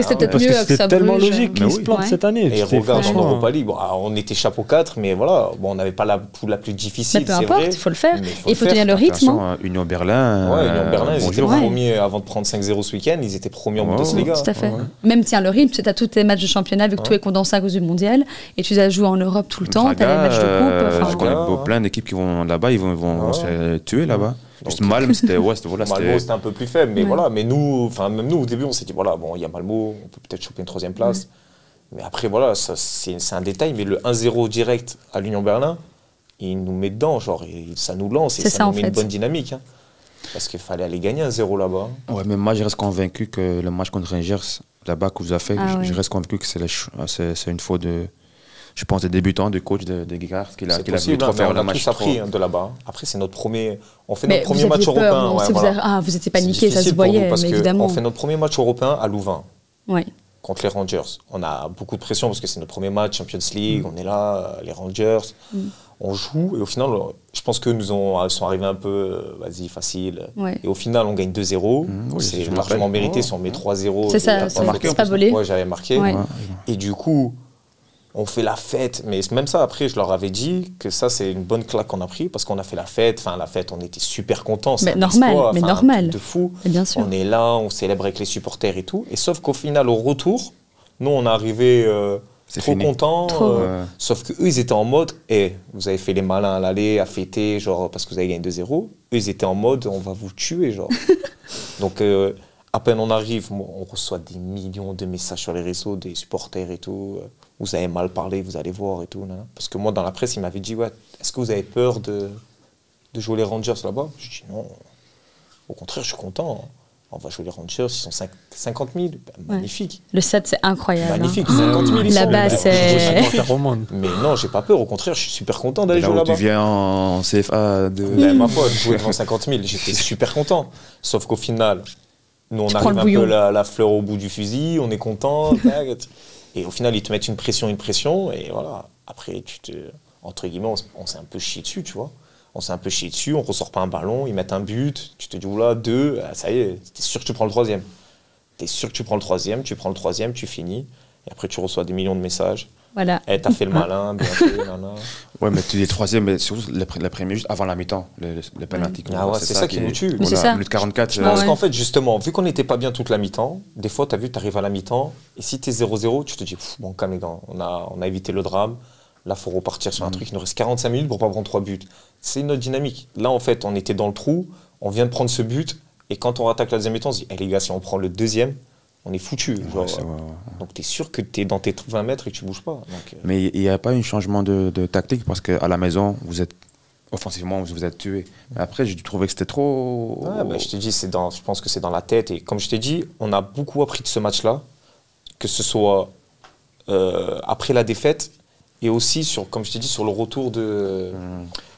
C'était peut-être mieux que ça. Tellement logique qu'ils se plantent cette année. Et regarde en Europa League, on était chapeau 4, mais voilà, on n'avait pas la poule la plus difficile. Mais peu importe, il faut le faire. Il faut tenir le rythme. Union Berlin. Union Berlin, ils étaient premiers avant de prendre 5-0 ce week-end, ils étaient premiers en Bundesliga. Tout à fait. Même tiens le rythme, tu as tous tes matchs de championnat vu que tout est condensé à cause du mondial et tu as joué en Europe tout le temps, tu as les matchs de coupe. Je connais plein d'équipes qui vont là-bas, ils vont se faire tuer là-bas. Juste Malm, c'était un peu plus faible, mais voilà. Mais nous, même nous au début, on s'est dit voilà, bon, il y a Malmo, on peut peut-être choper une 3e place. Mais après voilà, c'est un détail. Mais le 1-0 direct à l'Union Berlin, il nous met dedans, genre, ça nous lance et ça nous met une bonne dynamique. Hein. Parce qu'il fallait aller gagner 1-0 là-bas. Ouais, mais moi, je reste convaincu que le match contre Rangers, là-bas, que vous avez fait, je reste convaincu que c'est une faute de, je pense, des débutants, de coach de Guigard, qu'il a voulu trop faire le match. On a tous appris de là-bas. Après, c'est notre premier, on fait notre premier match européen. Ouais, voilà. Vous étiez paniqué, ça se voyait, parce mais évidemment. On fait notre premier match européen à Louvain. Ouais. Contre les Rangers. On a beaucoup de pression parce que c'est notre premier match Champions League, on est là, les Rangers, on joue et au final, je pense qu'eux sont arrivés un peu, vas-y, facile. Ouais. Et au final, on gagne 2-0, c'est largement mérité si on met 3-0. C'est ça, c'est pas volé. Ouais, j'avais marqué. Ouais. Et du coup, on fait la fête, mais même ça, après, je leur avais dit que ça, c'est une bonne claque qu'on a pris parce qu'on a fait la fête, on était super contents. Mais normal, de fou. Mais bien sûr. On est là, on célèbre avec les supporters et tout. Et sauf qu'au final, au retour, nous, on est arrivés trop contents. Sauf qu'eux, ils étaient en mode, vous avez fait les malins à l'aller, à fêter, genre, parce que vous avez gagné 2-0. Eux, ils étaient en mode, on va vous tuer, genre. Donc, à peine on arrive, on reçoit des millions de messages sur les réseaux, des supporters et tout. Vous avez mal parlé, vous allez voir et tout. Là. Parce que moi, dans la presse, il m'avait dit, est-ce que vous avez peur de jouer les Rangers là-bas? Je dis non. Au contraire, je suis content. On va jouer les Rangers, ils sont 50 000. Magnifique. Le stade, c'est incroyable. Magnifique, 50 000. Là-bas, c'est... Mais non, j'ai pas peur. Au contraire, je suis super content d'aller jouer là-bas. Tu viens en CFA de... Ma foi, jouer devant 50 000, j'étais super content. Sauf qu'au final, nous, on arrive un peu la fleur au bout du fusil, on est content. Et au final, ils te mettent une pression, et voilà. Après, entre guillemets, on s'est un peu chié dessus, tu vois. On s'est un peu chié dessus, on ressort pas un ballon, ils mettent un but, tu te dis, oula, 2, ça y est, t'es sûr que tu prends le troisième. T'es sûr que tu prends le troisième, tu finis, et après tu reçois des millions de messages. Voilà. T'as fait le malin, bien fait, nana. Ouais, mais tu es troisième, mais surtout la première juste avant la mi-temps, le penalty. Ah ouais, c'est ça qui nous tue. Voilà, ça. Minute 44. Parce qu'en fait, justement, vu qu'on n'était pas bien toute la mi-temps, des fois, t'arrives à la mi-temps, et si t'es 0-0, tu te dis, bon, calme les gars, on a évité le drame. Là, il faut repartir sur un truc. Il nous reste 45 minutes pour pas prendre 3 buts. C'est notre dynamique. Là, en fait, on était dans le trou, on vient de prendre ce but, et quand on attaque la deuxième mi-temps, on se dit, les gars, si on prend le deuxième, on est foutu. Donc, tu es sûr que tu es dans tes 20 mètres et que tu bouges pas. Donc, mais il n'y a pas un changement de tactique parce qu'à la maison, vous êtes offensivement, vous êtes tué. Après, j'ai trouvé que c'était trop. Ouais, je te dis, je pense que c'est dans la tête. Et comme je t'ai dit, on a beaucoup appris de ce match-là, que ce soit après la défaite et aussi, comme je t'ai dit, sur le retour de.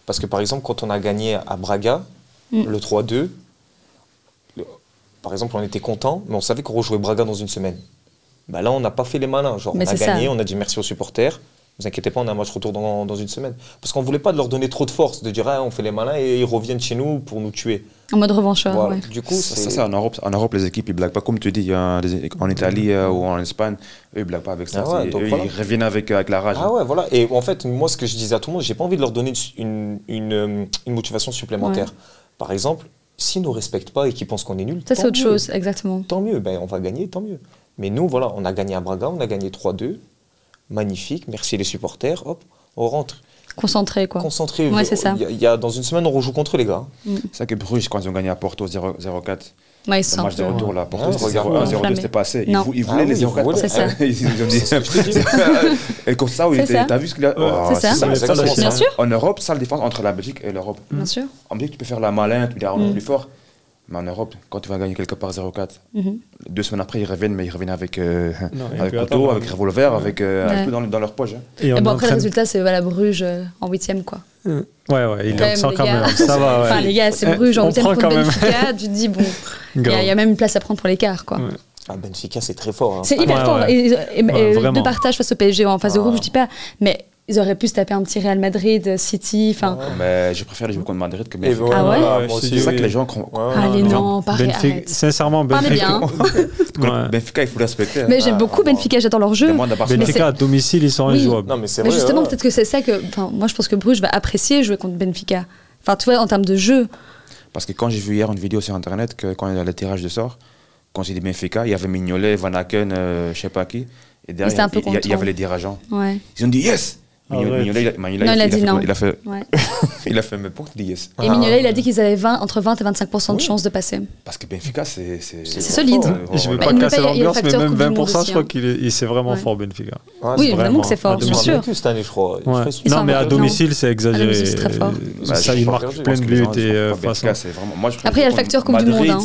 Parce que par exemple, quand on a gagné à Braga, le 3-2, par exemple, on était content, mais on savait qu'on rejouait Braga dans une semaine. Bah là, on n'a pas fait les malins. Genre, on a gagné, on a dit merci aux supporters. Ne vous inquiétez pas, on a un match retour dans une semaine. Parce qu'on ne voulait pas leur donner trop de force, de dire on fait les malins et ils reviennent chez nous pour nous tuer. En mode revancheur, voilà. Ouais. Du coup, ça, en Europe, les équipes, ils ne blaguent pas. Comme tu dis, en Italie ou en Espagne, eux, ils ne blaguent pas avec ça. Eux, ils reviennent avec la rage. Ah ouais, voilà. Et en fait, moi, ce que je disais à tout le monde, je n'ai pas envie de leur donner une motivation supplémentaire. Ouais. Par exemple, s'ils ne nous respectent pas et qu'ils pensent qu'on est nuls, ça c'est autre chose, exactement. Tant mieux, on va gagner, tant mieux. Mais nous, voilà, on a gagné à Braga, on a gagné 3-2. Magnifique, merci les supporters, hop, on rentre. Concentré, quoi. Concentré. Ouais, c'est ça. Dans une semaine, on rejoue contre les gars. C'est ça que Bruges, quand ils ont gagné à Porto 0-4, ouais, le match de retour, là, Porto, 1-0-2, c'était pas assez. Ils voulaient les 0-4. C'est ça. Ils ont dit. Et comme ça, t'as vu ce qu'il a. C'est ça. Bien sûr. En Europe, ça, la différence entre la Belgique et l'Europe. Bien sûr. En Belgique, tu peux faire la malin, tu es plus fort. Mais en Europe, quand tu vas gagner quelque part 0-4, 2 semaines après, ils reviennent avec couteau, avec revolver, avec tout dans leur poche. Et bon, après, le résultat, c'est Bruges en 8e, quoi. Ouais, il le sent quand même. Ça va, enfin, les gars, c'est Bruges en 8e contre Benfica. Tu te dis, bon, il y a même une place à prendre pour l'écart, quoi. Benfica, c'est très fort. C'est hyper fort. Et de partage face au PSG en phase de groupe, je dis pas. Mais ils auraient pu se taper un petit Real Madrid, City, mais je préfère les jouer contre Madrid que Benfica. Ah ouais, c'est ça que les gens croient. Allez, non, pareil, arrête. Sincèrement, Benfica. Benfica, il faut le respecter. Mais j'aime beaucoup Benfica, j'adore leur jeu. Benfica à domicile, ils sont injouables. Non, mais c'est vrai. Mais justement, ouais. peut-être que c'est ça que. Moi, je pense que Bruges va apprécier jouer contre Benfica. Enfin, tu vois, en termes de jeu. Parce que quand j'ai vu hier une vidéo sur Internet, quand il y a le tirage de sort, quand j'ai dit Benfica, il y avait Mignolet, Van Aken, je sais pas qui. Et derrière, il y avait les dirigeants. Ouais. Ils ont dit yes! Mignolet, il a dit non. Il a fait mes points d'IS. Et Mignolet, il a dit qu'ils avaient entre 20 et 25% de chances de passer. Parce que Benfica, c'est solide. Je ne veux pas casser l'ambiance, mais même 20%, je crois qu'il c'est vraiment fort, Benfica. Oui, évidemment que c'est fort, bien sûr. Cette année, je crois. Non, mais à domicile, c'est exagéré. C'est très fort. Ça, il marque plein de buts. Après, il y a le facteur Coupe du Monde.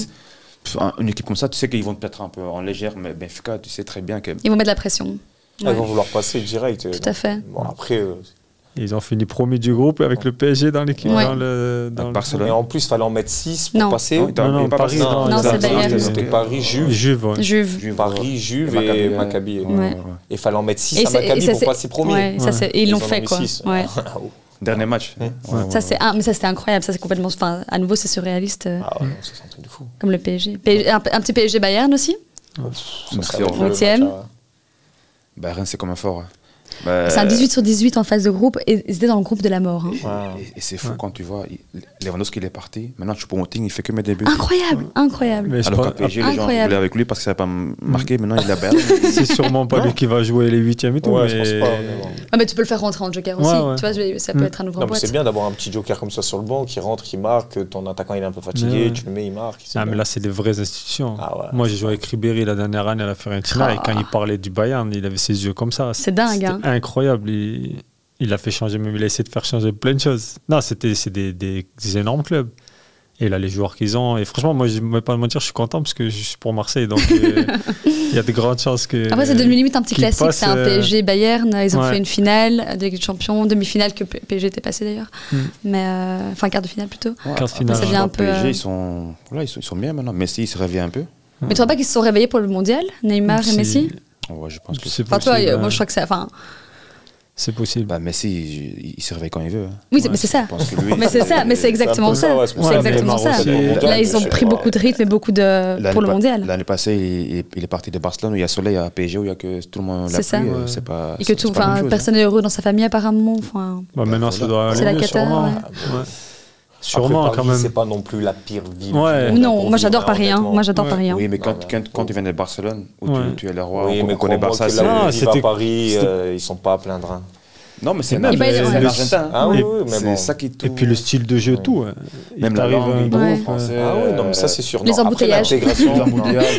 Une équipe comme ça, tu sais qu'ils vont peut-être un peu en légère, mais Benfica, tu sais très bien que... Ils vont mettre la pression. Ils vont vouloir passer direct. Tout à fait. Bon, après... Ils ont fini premier du groupe avec le PSG dans l'équipe. Dans Barcelone. Et en plus, il fallait en mettre 6 pour passer. Non, Paris. Non, c'est Bayern. C'était Paris, Juve. Paris, Juve et Maccabi. Et il fallait en mettre 6 à Maccabi pour passer premier. Et ils l'ont fait, quoi. Dernier match. Mais ça, c'était incroyable. Ça, c'est complètement... Enfin, à nouveau, c'est surréaliste. C'est un truc de fou. Comme le PSG. Un petit PSG Bayern aussi. 8e. Bayern, c'est comme un fort. C'est un 18/18 en phase de groupe et ils étaient dans le groupe de la mort. Et c'est fou quand tu vois Lewandowski, il est parti. Maintenant, Choupo-Moting, il fait que mettre des buts. Incroyable. Alors qu'à PSG, les gens voulaient avec lui parce que ça n'a pas marqué. Maintenant, il a Bayern. C'est sûrement pas lui qui va jouer les 8e et tout. Je pense pas. Mais tu peux le faire rentrer en joker aussi. Tu vois, ça peut être un nouveau boîte. C'est bien d'avoir un petit joker comme ça sur le banc qui rentre, qui marque. Ton attaquant, il est un peu fatigué. Tu le mets, il marque. Mais là, c'est des vraies institutions. Moi, j'ai joué avec Ribéry la dernière année à la Fiorentina et quand il parlait du Bayern, il avait ses yeux comme ça. C'est dingue. C'était incroyable. Il a fait changer, même il a essayé de faire changer plein de choses. Non, c'est des énormes clubs. Et là, les joueurs qu'ils ont. Et franchement, moi, je ne vais pas me mentir, je suis content parce que je suis pour Marseille. Donc, il y a de grandes chances que. Après, c'est devenu limite un petit classique. C'est un PSG Bayern. Ils ont fait une finale de Ligue des Champions, demi-finale que PSG était passé d'ailleurs. Mais enfin, quart de finale plutôt. Quart de finale. Ça devient un peu. PSG, ils sont bien maintenant. Messi, il se réveille un peu. Mais tu ne crois pas qu'ils se sont réveillés pour le mondial, Neymar et Messi? Ouais, je pense que c'est possible. Toi, moi, je crois que c'est. C'est possible. Messi, il se réveille quand il veut. Oui, mais c'est ça. Mais c'est exactement ça. C'est exactement ça. Là, ils ont pris beaucoup de rythme et beaucoup de pour le mondial. L'année passée, il est parti de Barcelone où il y a soleil, à PSG où il y a que tout le monde. C'est ça. C'est pas. Et que tout, personne n'est heureux dans sa famille apparemment. Maintenant, ça doit aller. C'est la cata. Sûrement, après, quand même. C'est pas non plus la pire ville. Non, moi j'adore Paris. Moi j'adore Paris. Oui, mais quand tu viens de Barcelone, où tu es le roi, on connaît Barça, c'était Paris, ils sont pas à plaindre. Non, mais c'est même l'Argentin. Ah oui, c'est ça qui tout. Et puis le style de jeu, tout. Même la langue, français. Ah oui, non, mais ça c'est sûr. Les embouteillages.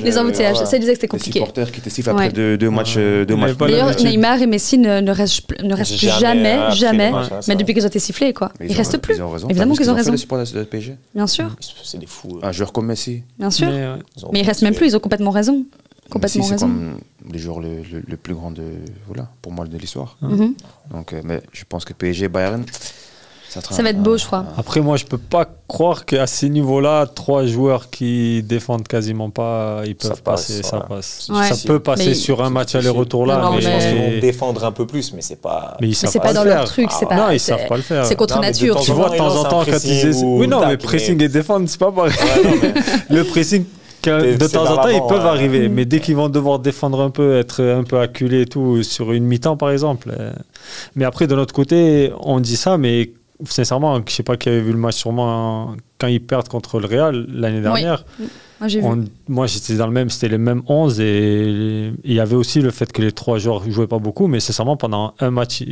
Les embouteillages. Ça disait que c'était compliqué. Les supporters qui te sifflent après deux matchs. D'ailleurs, Neymar et Messi ne restent plus jamais. Mais depuis qu'ils ont été sifflés, quoi. Ils restent plus. Évidemment qu'ils ont raison. Les supporters de PSG. Bien sûr. C'est des fous. Un joueur comme Messi. Bien sûr. Mais ils restent même plus. Ils ont complètement raison. Complètement Messi, raison. c'est comme le joueur le plus grand pour moi de l'histoire. Donc, mais je pense que PSG Bayern, ça va être beau, je crois. Après, moi, je peux pas croire qu'à ces niveaux-là, 3 joueurs qui défendent quasiment pas, ils peuvent passer. Ça passe. Ça peut passer sur un match aller-retour là. Mais je pense qu'ils vont défendre un peu plus, mais c'est pas. Mais c'est pas dans leur truc. Non, ils savent pas le faire. C'est contre nature. Tu vois, de temps en temps, quand ils essaient. Oui, non, mais pressing et défendre, c'est pas pareil. Le pressing. De temps en temps, ils peuvent arriver, mais dès qu'ils vont devoir défendre un peu, être un peu acculés et tout, sur une mi-temps par exemple. Mais après, de notre côté, on dit ça, mais sincèrement, je ne sais pas qui avait vu le match sûrement quand ils perdent contre le Real l'année dernière. Oui. Moi, j'étais dans le même, c'était les mêmes 11 et il y avait aussi le fait que les 3 joueurs ne jouaient pas beaucoup, mais sincèrement, pendant un match,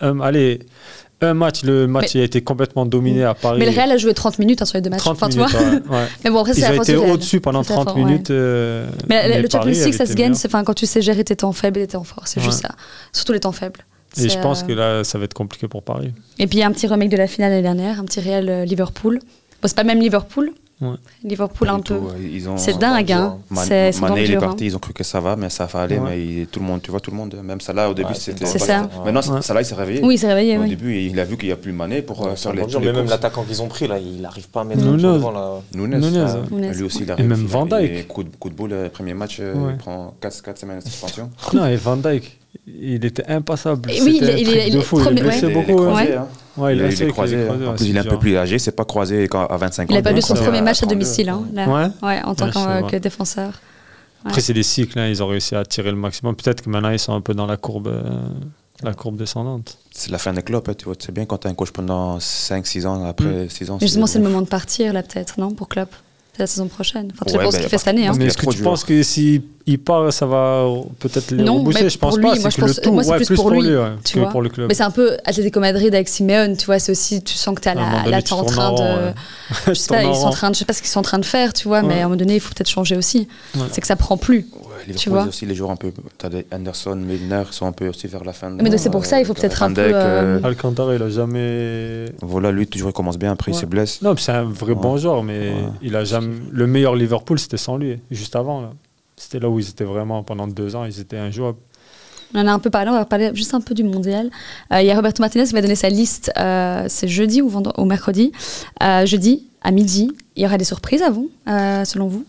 le match a été complètement dominé à Paris. Mais le Real a joué 30 minutes sur les 2 matchs. 30 minutes, Mais bon, après, ils ont été au-dessus pendant 30 minutes. Mais le Champions League, ça se gagne. Quand tu sais gérer tes temps faibles et tes temps forts. C'est juste ça. Surtout les temps faibles. Et je pense que là, ça va être compliqué pour Paris. Et puis, il y a un petit remake de la finale l'année dernière, un petit Real Liverpool. Bon, c'est pas même Liverpool. Liverpool un peu. C'est dingue, hein. Mané, il est parti, ils ont cru que ça va, mais ça va aller. Mais tout le monde, tu vois, même Salah au début, c'était. C'est ça. Maintenant, Salah, il s'est réveillé. Oui, il s'est réveillé. Au début, il a vu qu'il n'y a plus Mané pour faire les. Mais même l'attaquant qu'ils ont pris, là, il n'arrive pas à mettre Nunez. Lui aussi, il arrive. Et même Van Dijk. Coup de boule, le premier match, il prend 4 semaines de suspension. Non, et Van Dijk, il était impassable. Oui, il est blessé beaucoup. Ouais, il est croisé. En plus, il est un peu plus âgé, c'est pas croisé à 25 ans. Il a perdu son premier match à domicile, en tant que défenseur. Après, c'est des cycles, ils ont réussi à tirer le maximum. Peut-être que maintenant, ils sont un peu dans la courbe descendante. C'est la fin des clubs, tu vois. C'est bien quand tu as un coach pendant 5-6 ans, après 6 ans. Justement, c'est le moment de partir, là, peut-être, non, pour Klopp. la saison prochaine. Enfin, tu sais pas ce qu'il fait cette année. Mais est-ce que tu penses que s'il part, ça va peut-être les repousser? Je pense pas. Moi, c'est plus pour lui, tu vois. Pour le club. Mais c'est un peu Atlético Madrid avec Simeone, tu vois. C'est aussi, tu sens que là, t'es en train de. Je sais pas, je sais pas ce qu'ils sont en train de faire, tu vois. Mais à un moment donné, il faut peut-être changer aussi. C'est que ça prend plus. Tu vois. Aussi les joueurs un peu. T'as des Anderson, Milner sont un peu aussi vers la fin. Mais c'est pour ça, il faut peut-être un peu. Alcantara, il a jamais. Voilà, lui toujours il commence bien, après il se blesse. Non, c'est un vrai bon joueur, mais il a jamais. Le meilleur Liverpool, c'était sans lui, juste avant. Là. C'était là où ils étaient vraiment, pendant 2 ans, ils étaient injouables. On en a un peu parlé, on va parler juste un peu du mondial. Il y a Roberto Martinez qui va donner sa liste, c'est jeudi ou mercredi. Jeudi, à midi, il y aura des surprises avant, selon vous?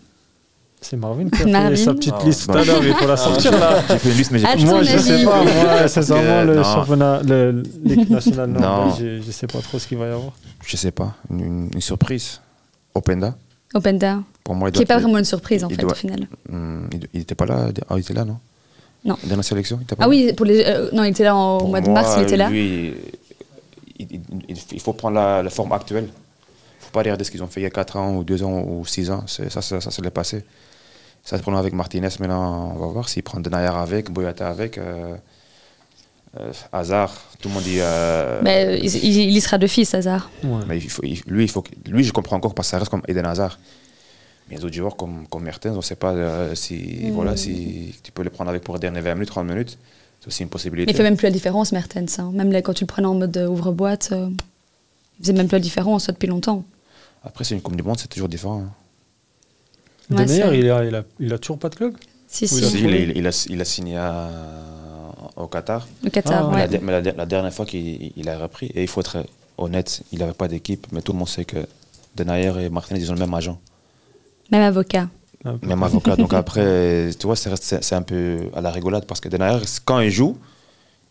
C'est Marvin qui a fait sa petite liste tout à l'heure, il faut la sortir là. J'ai fait une liste, mais moi je sais pas, moi c'est vraiment le championnat, l'équipe nationale, non. Je sais pas trop ce qu'il va y avoir. Je sais pas, une surprise. Openda. Pour moi, qui n'est pas vraiment une surprise en fait au final. Il n'était pas là, il était là, non? Non. Dans la sélection, il était pas là. Oui, non, il était là au mois de mars, il était là. Lui, il faut prendre la forme actuelle. Il ne faut pas regarder ce qu'ils ont fait il y a 4 ans ou 2 ans ou 6 ans. Ça c'est le passé. Ça se prend avec Martinez maintenant, on va voir s'il prend Denayer avec, Boyata avec, Hazard, tout le monde dit... Mais il y sera de fils, Hazard. Ouais. Mais lui, je comprends encore parce que ça reste comme Eden Hazard. Mais les autres joueurs comme Mertens, on ne sait pas si tu peux les prendre avec pour les dernières 20 minutes, 30 minutes. C'est aussi une possibilité. Mais il ne fait même plus la différence, Mertens. Hein. Même là, quand tu le prenais en mode ouvre-boîte, il ne faisait même plus la différence depuis longtemps. Après, c'est une Coupe du Monde, c'est toujours différent. Hein. Denayer, il a toujours pas de club? Si, il a signé au Qatar. Le Qatar, mais la dernière fois qu'il a repris, et il faut être honnête, il n'avait pas d'équipe, mais tout le monde sait que Denayer et Martinez, ils ont le même agent. Même avocat. Même avocat. Donc après, tu vois, c'est un peu à la rigolade, parce que Denayer, quand il joue,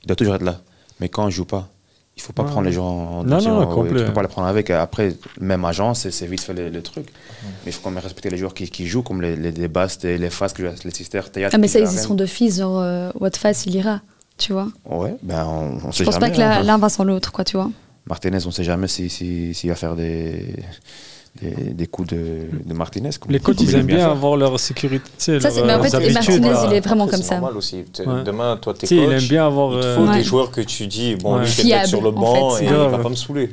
il doit toujours être là. Mais quand il ne joue pas, il ne faut pas prendre les gens... Non, complet. Tu ne peux pas les prendre avec. Après, même agent, c'est vite fait le truc. Mais il faut quand même respecter les joueurs qui jouent, comme les Bast, les Fas, les Sisters, Théâtre. Mais ça, ils y sont de fils, genre Watfas, il ira, tu vois. Ouais, ben on sait jamais. Je pense pas que l'un va sans l'autre, quoi, tu vois. Martinez, on ne sait jamais s'il va faire des coups de Martinez. Les coachs, ils aiment bien avoir leur sécurité. Mais en fait, Martinez, il est vraiment comme ça. C'est normal aussi. Demain, toi, t'es coach, il aime bien avoir, il te faut des joueurs que tu dis, bon, lui, je vais mettre sur le banc et il va pas me saouler.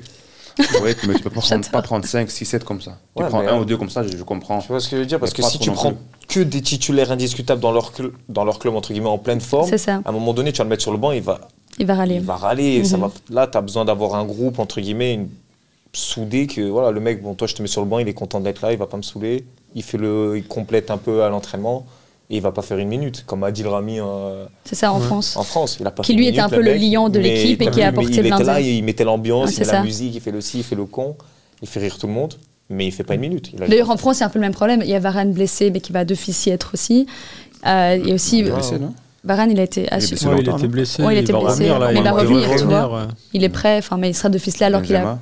Oui, mais tu peux pas prendre 5, 6, 7 comme ça. Tu prends 1 ou 2 comme ça, je comprends. Tu vois ce que je veux dire? Parce que si tu prends que des titulaires indiscutables dans leur club, entre guillemets, en pleine forme, à un moment donné, tu vas le mettre sur le banc, il va râler. Là, tu as besoin d'avoir un groupe, entre guillemets, soudé, que voilà, le mec, bon, toi, je te mets sur le banc, il est content d'être là, il va pas me saouler. Il complète un peu à l'entraînement. Et il ne va pas faire 1 minute, comme Adil Rami c'est ça, en France. En France, il a pas qui, lui, était un peu le lion de l'équipe et qui a apporté plein de... Il était là, il mettait l'ambiance, il met la musique, il fait le ci, il fait le con, il fait rire tout le monde, mais il ne fait pas 1 minute. D'ailleurs, en France, c'est un peu le même problème. Il y a Varane blessé, mais qui va d'office y être aussi. Il y a aussi... Varane, il a été... il était blessé. Oui, il était blessé, mais il va revenir, tu vois. Il est prêt, mais il sera d'office là, alors qu'il a...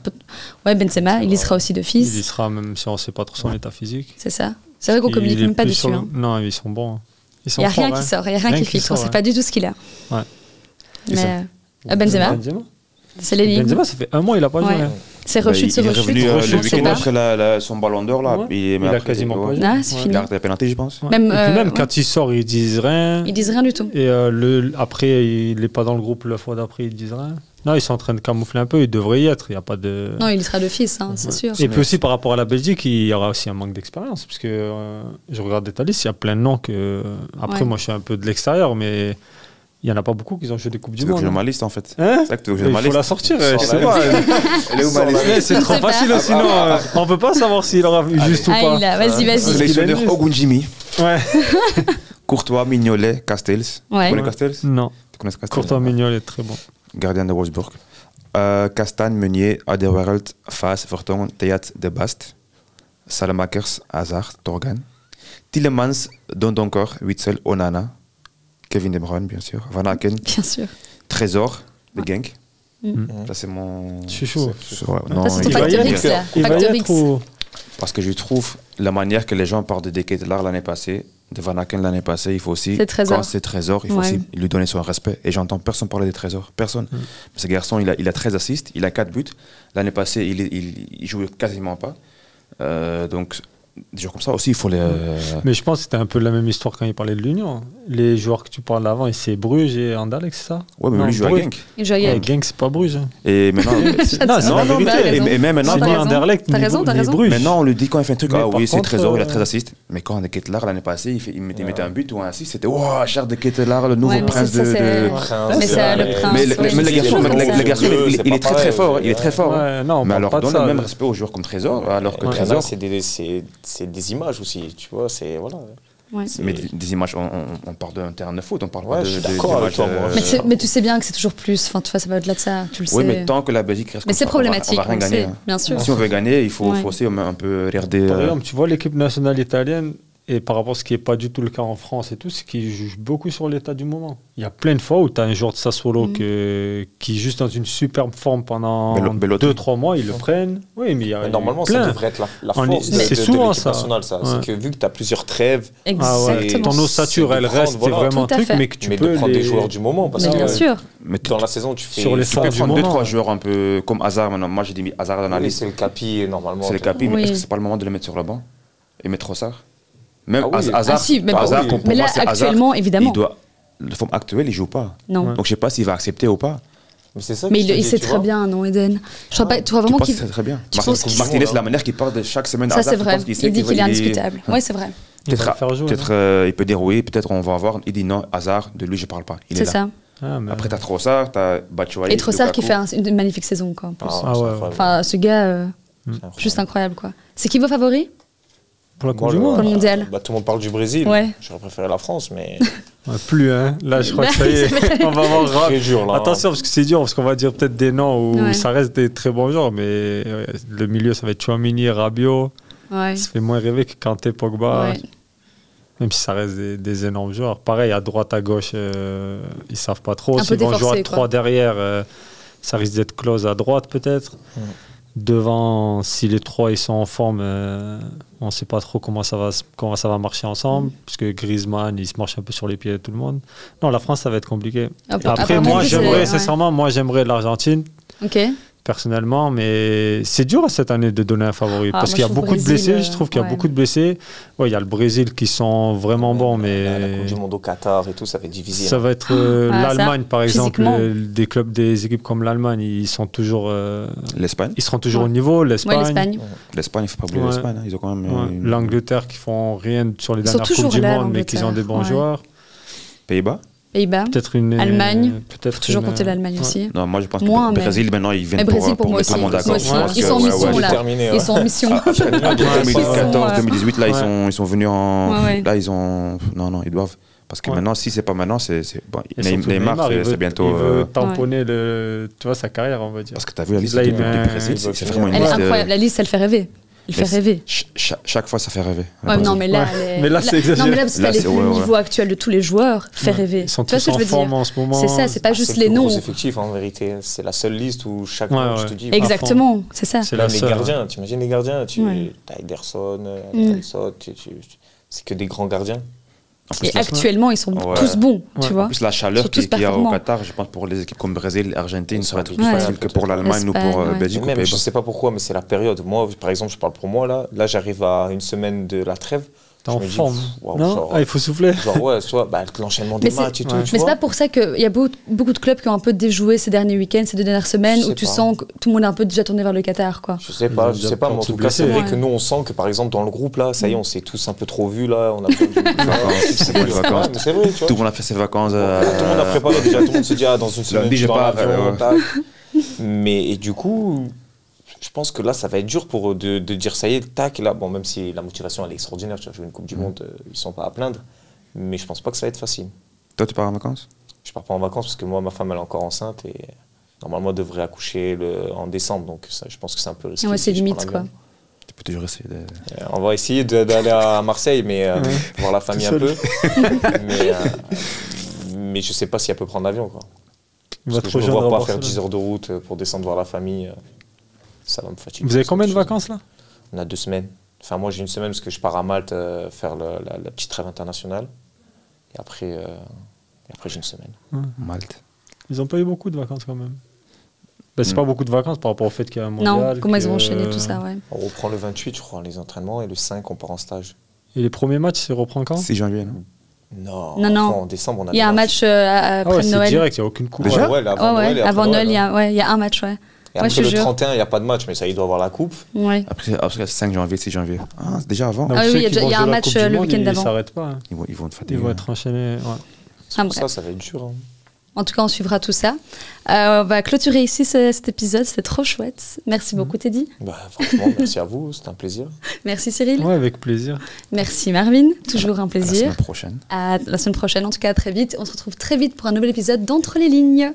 Ouais, Benzema, il y sera aussi d'office. Il y sera, même si on ne sait pas trop son état physique. C'est ça. C'est vrai qu'on ne communique même pas dessus. Non, ils sont bons. Il n'y a rien qui sort, il n'y a rien qui filtre, on ne sait pas du tout ce qu'il a. Ouais. Mais Benzema, c'est l'énigme. Benzema, ça fait 1 mois, il n'a pas joué. C'est rechute sur rechute. Il est revenu le week-end après son ballon d'or, là. Il a quasiment pas joué. Ah, c'est fini. Il a arrêté la pénalité, je pense. Même quand il sort, ils disent rien. Ils disent rien du tout. Et après, il n'est pas dans le groupe la fois d'après, ils disent rien. Non, ils sont en train de camoufler un peu, il devrait y être. Il y a pas de... Non, il sera d'office, c'est sûr. Et puis aussi par rapport à la Belgique, il y aura aussi un manque d'expérience. Parce que je regarde ta liste, il y a plein de noms que. Après, moi, je suis un peu de l'extérieur, mais il n'y en a pas beaucoup qui ont joué des Coupes du Monde. C'est ma liste en fait. Il faut la sortir. Je sais pas. Elle est où ma liste? C'est trop facile, sinon on ne peut pas savoir s'il aura vu juste ou pas. Vas-y. Sélectionneur Ogunjimi. Ouais. Courtois, Mignolet, Castells. Tu connais Castells? Non. Tu connais Castells? Courtois, Mignolet, très bon. Gardien de Wolfsburg. Castagne, Meunier, Alderweireld, Faes, Vertonghen, Théâtre, De Bast. Salamakers, Hazard, Torgan. Tielemans, Dondonkor, Witsel, Onana. Kevin De Bruyne, bien sûr. Van Aken. Bien sûr. Trésor, de Genk. Ça, c'est mon... Chouchou. Non, c'est ton facteur X, là. Facteur X. Parce que je trouve la manière que les gens parlent de Deketelar l'année passée, de Van Aken l'année passée, il faut aussi, quand c'est Trésor, il faut aussi lui donner son respect. Et j'entends personne parler des Trésors. Personne. Ce garçon, il a 13 assists, il a 4 buts. L'année passée, il joue quasiment pas. Donc, des joueurs comme ça aussi, il faut les... Mais je pense que c'était un peu la même histoire quand il parlait de l'Union. Les joueurs que tu parles avant, c'est Bruges et Anderlecht, c'est ça? Ouais, mais lui, il joue à Genk. Il joue à Genk. Genk, c'est pas Bruges. Et maintenant... non, et même maintenant... T'as raison, t'as raison. Maintenant, on lui dit quand il fait un truc, ah oui, c'est Trésor, il a 13 13 assists. Mais quand on est Ketelaar, l'année passée, il mettait un but ou un assist, c'était wow, Charles de Ketelaar, le nouveau prince de... Mais c'est le prince. Mais le garçon, il est très fort. Il est très fort. Mais alors, donne le même respect aux joueurs comme Trésor, alors que Trésor... C'est des images aussi, tu vois, c'est... Voilà. Mais des images, on parle d'un terrain de foot, on parle pas de... Mais tu sais bien que c'est toujours plus, enfin, tu vois, ça va au-delà de ça, tu le sais. Oui, mais tant que la Belgique reste mais c'est problématique, on va rien gagner. Bien sûr. Si on veut gagner, il faut aussi un peu regarder... Par exemple, tu vois l'équipe nationale italienne, et par rapport à ce qui n'est pas du tout le cas en France et tout, c'est qu'ils jugent beaucoup sur l'état du moment. Il y a plein de fois où tu as un joueur de Sassuolo qui est juste dans une superbe forme pendant 2-3 mois, ils le prennent. Oui, mais normalement, ça devrait être la force de l'équipe nationale. C'est que vu que tu as plusieurs trêves, ton ossature, elle reste vraiment un truc, mais que tu peux prendre des joueurs du moment. Parce que bien sûr. Dans la saison, tu fais... Sur les formes du moment. 2-3 joueurs un peu comme Hazard. Moi, j'ai dit Hazard dans la liste. C'est le capi, normalement. C'est le capi, mais est-ce que c'est pas le moment de le mettre sur le banc et mettre Trossard? Même Hazard, mais là, actuellement, évidemment. La forme actuelle, il ne joue pas. Non. Donc, je ne sais pas s'il va accepter ou pas. Mais il sait très bien, non, Eden. Je crois pas, tu vois vraiment qu'il sait très bien. Martinez, la manière qu'il parle de chaque semaine. Ça, c'est vrai. Il dit qu'il est indiscutable. Oui, c'est vrai. Peut-être il peut dire oui, peut-être on va voir. Il dit non, Hazard, de lui, je ne parle pas. Il est là. C'est ça. Après, tu as Trossard, tu as Batshuayi. Et Trossard qui fait une magnifique saison, quoi. Enfin, ce gars, juste incroyable, quoi. C'est qui vos favoris? Pour la Coupe du Monde. Pour le mondial. Tout le monde parle du Brésil. Ouais. J'aurais préféré la France, mais... Plus, hein. Là, je crois que ça y est. On va avoir très dur, là. Attention, parce que c'est dur, parce qu'on va dire peut-être des noms où ça reste des très bons joueurs, mais le milieu, ça va être Tchouaméni, Rabiot. Ça fait moins rêver que Kanté, Pogba. Même si ça reste des énormes joueurs. Pareil, à droite, à gauche, ils savent pas trop. S'ils vont jouer à 3 derrière, ça risque d'être close à droite, peut-être. Devant, si les 3 ils sont en forme, on ne sait pas trop comment ça va marcher ensemble, parce que Griezmann, il se marche un peu sur les pieds de tout le monde. Non, la France, ça va être compliqué. Après, moi, j'aimerais l'Argentine. Personnellement, mais c'est dur cette année de donner un favori parce qu'il y a beaucoup de blessés. Je trouve qu'il y a beaucoup de blessés. Il y a le Brésil qui sont vraiment bons, mais la Coupe du Monde au Qatar et tout, ça va être difficile. Ça va être l'Allemagne, par exemple. Des équipes comme l'Allemagne, ils sont toujours. L'Espagne. Ils seront toujours au niveau. L'Espagne. L'Espagne, il ne faut pas oublier l'Espagne. Ils ont quand même. L'Angleterre qui font rien sur les dernières Coupes du Monde, mais qui ont des bons joueurs. Pays-Bas. Peut-être une Allemagne. Faut toujours compter l'Allemagne aussi. Non, moi je pense que le Brésil maintenant ils viennent pour mettre tout le monde d'accord. Ils sont en mission là. Ils sont en mission. 2014-2018 là ils sont venus en là ils ont non ils doivent parce que maintenant si c'est pas maintenant c'est bon, Neymar c'est bientôt il veut tamponner sa carrière, on va dire. Parce que tu as vu la liste du Brésil, c'est vraiment une liste. Elle est incroyable, la liste elle fait rêver. Il fait rêver. Chaque fois, ça fait rêver. Non, mais là, c'est exagéré. Non, mais là, parce que le niveau actuel de tous les joueurs fait rêver. Ils sont tous en forme en ce moment. C'est ça, c'est pas juste les noms. C'est effectif, en vérité. C'est la seule liste où chaque match te dit. Exactement, c'est ça. Même les gardiens, tu imagines les gardiens. Tu as Ederson, c'est que des grands gardiens. Et actuellement, ils sont tous bons, tu vois. En plus, la chaleur qu'il y a au Qatar, je pense pour les équipes comme Brésil, Argentine, ça va être plus facile que pour l'Allemagne ou pour Belgique. Je ne sais pas pourquoi, mais c'est la période. Moi, par exemple, je parle pour moi, là j'arrive à une semaine de la trêve. T'es en forme. Il faut souffler. L'enchaînement des matchs et tout. Mais c'est pas pour ça qu'il y a beaucoup de clubs qui ont un peu déjoué ces derniers week-ends, ces 2 dernières semaines, où tu sens que tout le monde est un peu déjà tourné vers le Qatar, quoi. Je sais pas, mais en tout cas, c'est vrai que nous, on sent que par exemple, dans le groupe, là, ça y est, on s'est tous un peu trop vus, là, on a besoin de vacances. C'est vrai, tu vois. Tout le monde a fait ses vacances. Tout le monde a préparé déjà, tout le monde se dit, dans une semaine, je pars l'avion, mais du coup. Je pense que là, ça va être dur pour eux de dire ça y est, tac, là, bon, même si la motivation elle est extraordinaire, tu as joué une Coupe du Monde, ils sont pas à plaindre, mais je pense pas que ça va être facile. Toi, tu pars en vacances? Je pars pas en vacances parce que moi, ma femme, elle est encore enceinte et normalement, elle devrait accoucher en décembre, donc ça, je pense que c'est un peu risqué. Ouais, c'est limite, quoi. Tu peux toujours essayer de... On va essayer d'aller à Marseille, mais voir la famille un peu. Mais je sais pas si elle peut prendre l'avion, quoi. Parce que je ne me vois pas faire 10 heures de route pour descendre voir la famille. Ça va me fatiguer. Vous avez combien de vacances là? On a 2 semaines. Enfin, moi j'ai une semaine parce que je pars à Malte faire la petite trêve internationale. Et après j'ai une semaine. Malte. Ils n'ont pas eu beaucoup de vacances quand même. C'est pas beaucoup de vacances par rapport au fait qu'il y a un mondial. Non, comment ils ont enchaîné tout ça, ouais. On reprend le 28, je crois, les entraînements, et le 5, on part en stage. Et les premiers matchs, ça reprend quand? 6 janvier, non? Non. En décembre, on a il y a un match après Noël. C'est direct, il n'y a aucune coupe. Déjà avant Noël, il y a un match, ouais. Et après le 31, il n'y a pas de match, mais ça, il doit avoir la coupe. Ouais. Après le 5 janvier, 6 janvier. Ah, c'est déjà avant. Ah oui, il y a un match le week-end d'avant. Ils ne s'arrêtent pas. Hein. Ils vont être fatigués. Ils vont être enchaînés. Ouais. Ça va être dur. Hein. En tout cas, on suivra tout ça. On va clôturer ici cet épisode. C'était trop chouette. Merci beaucoup, Teddy. Franchement, merci à vous. C'était un plaisir. Merci, Cyril. Ouais, avec plaisir. Merci, Marvin. Toujours un plaisir. À la semaine prochaine. À la semaine prochaine. En tout cas, à très vite. On se retrouve très vite pour un nouvel épisode d'Entre les lignes.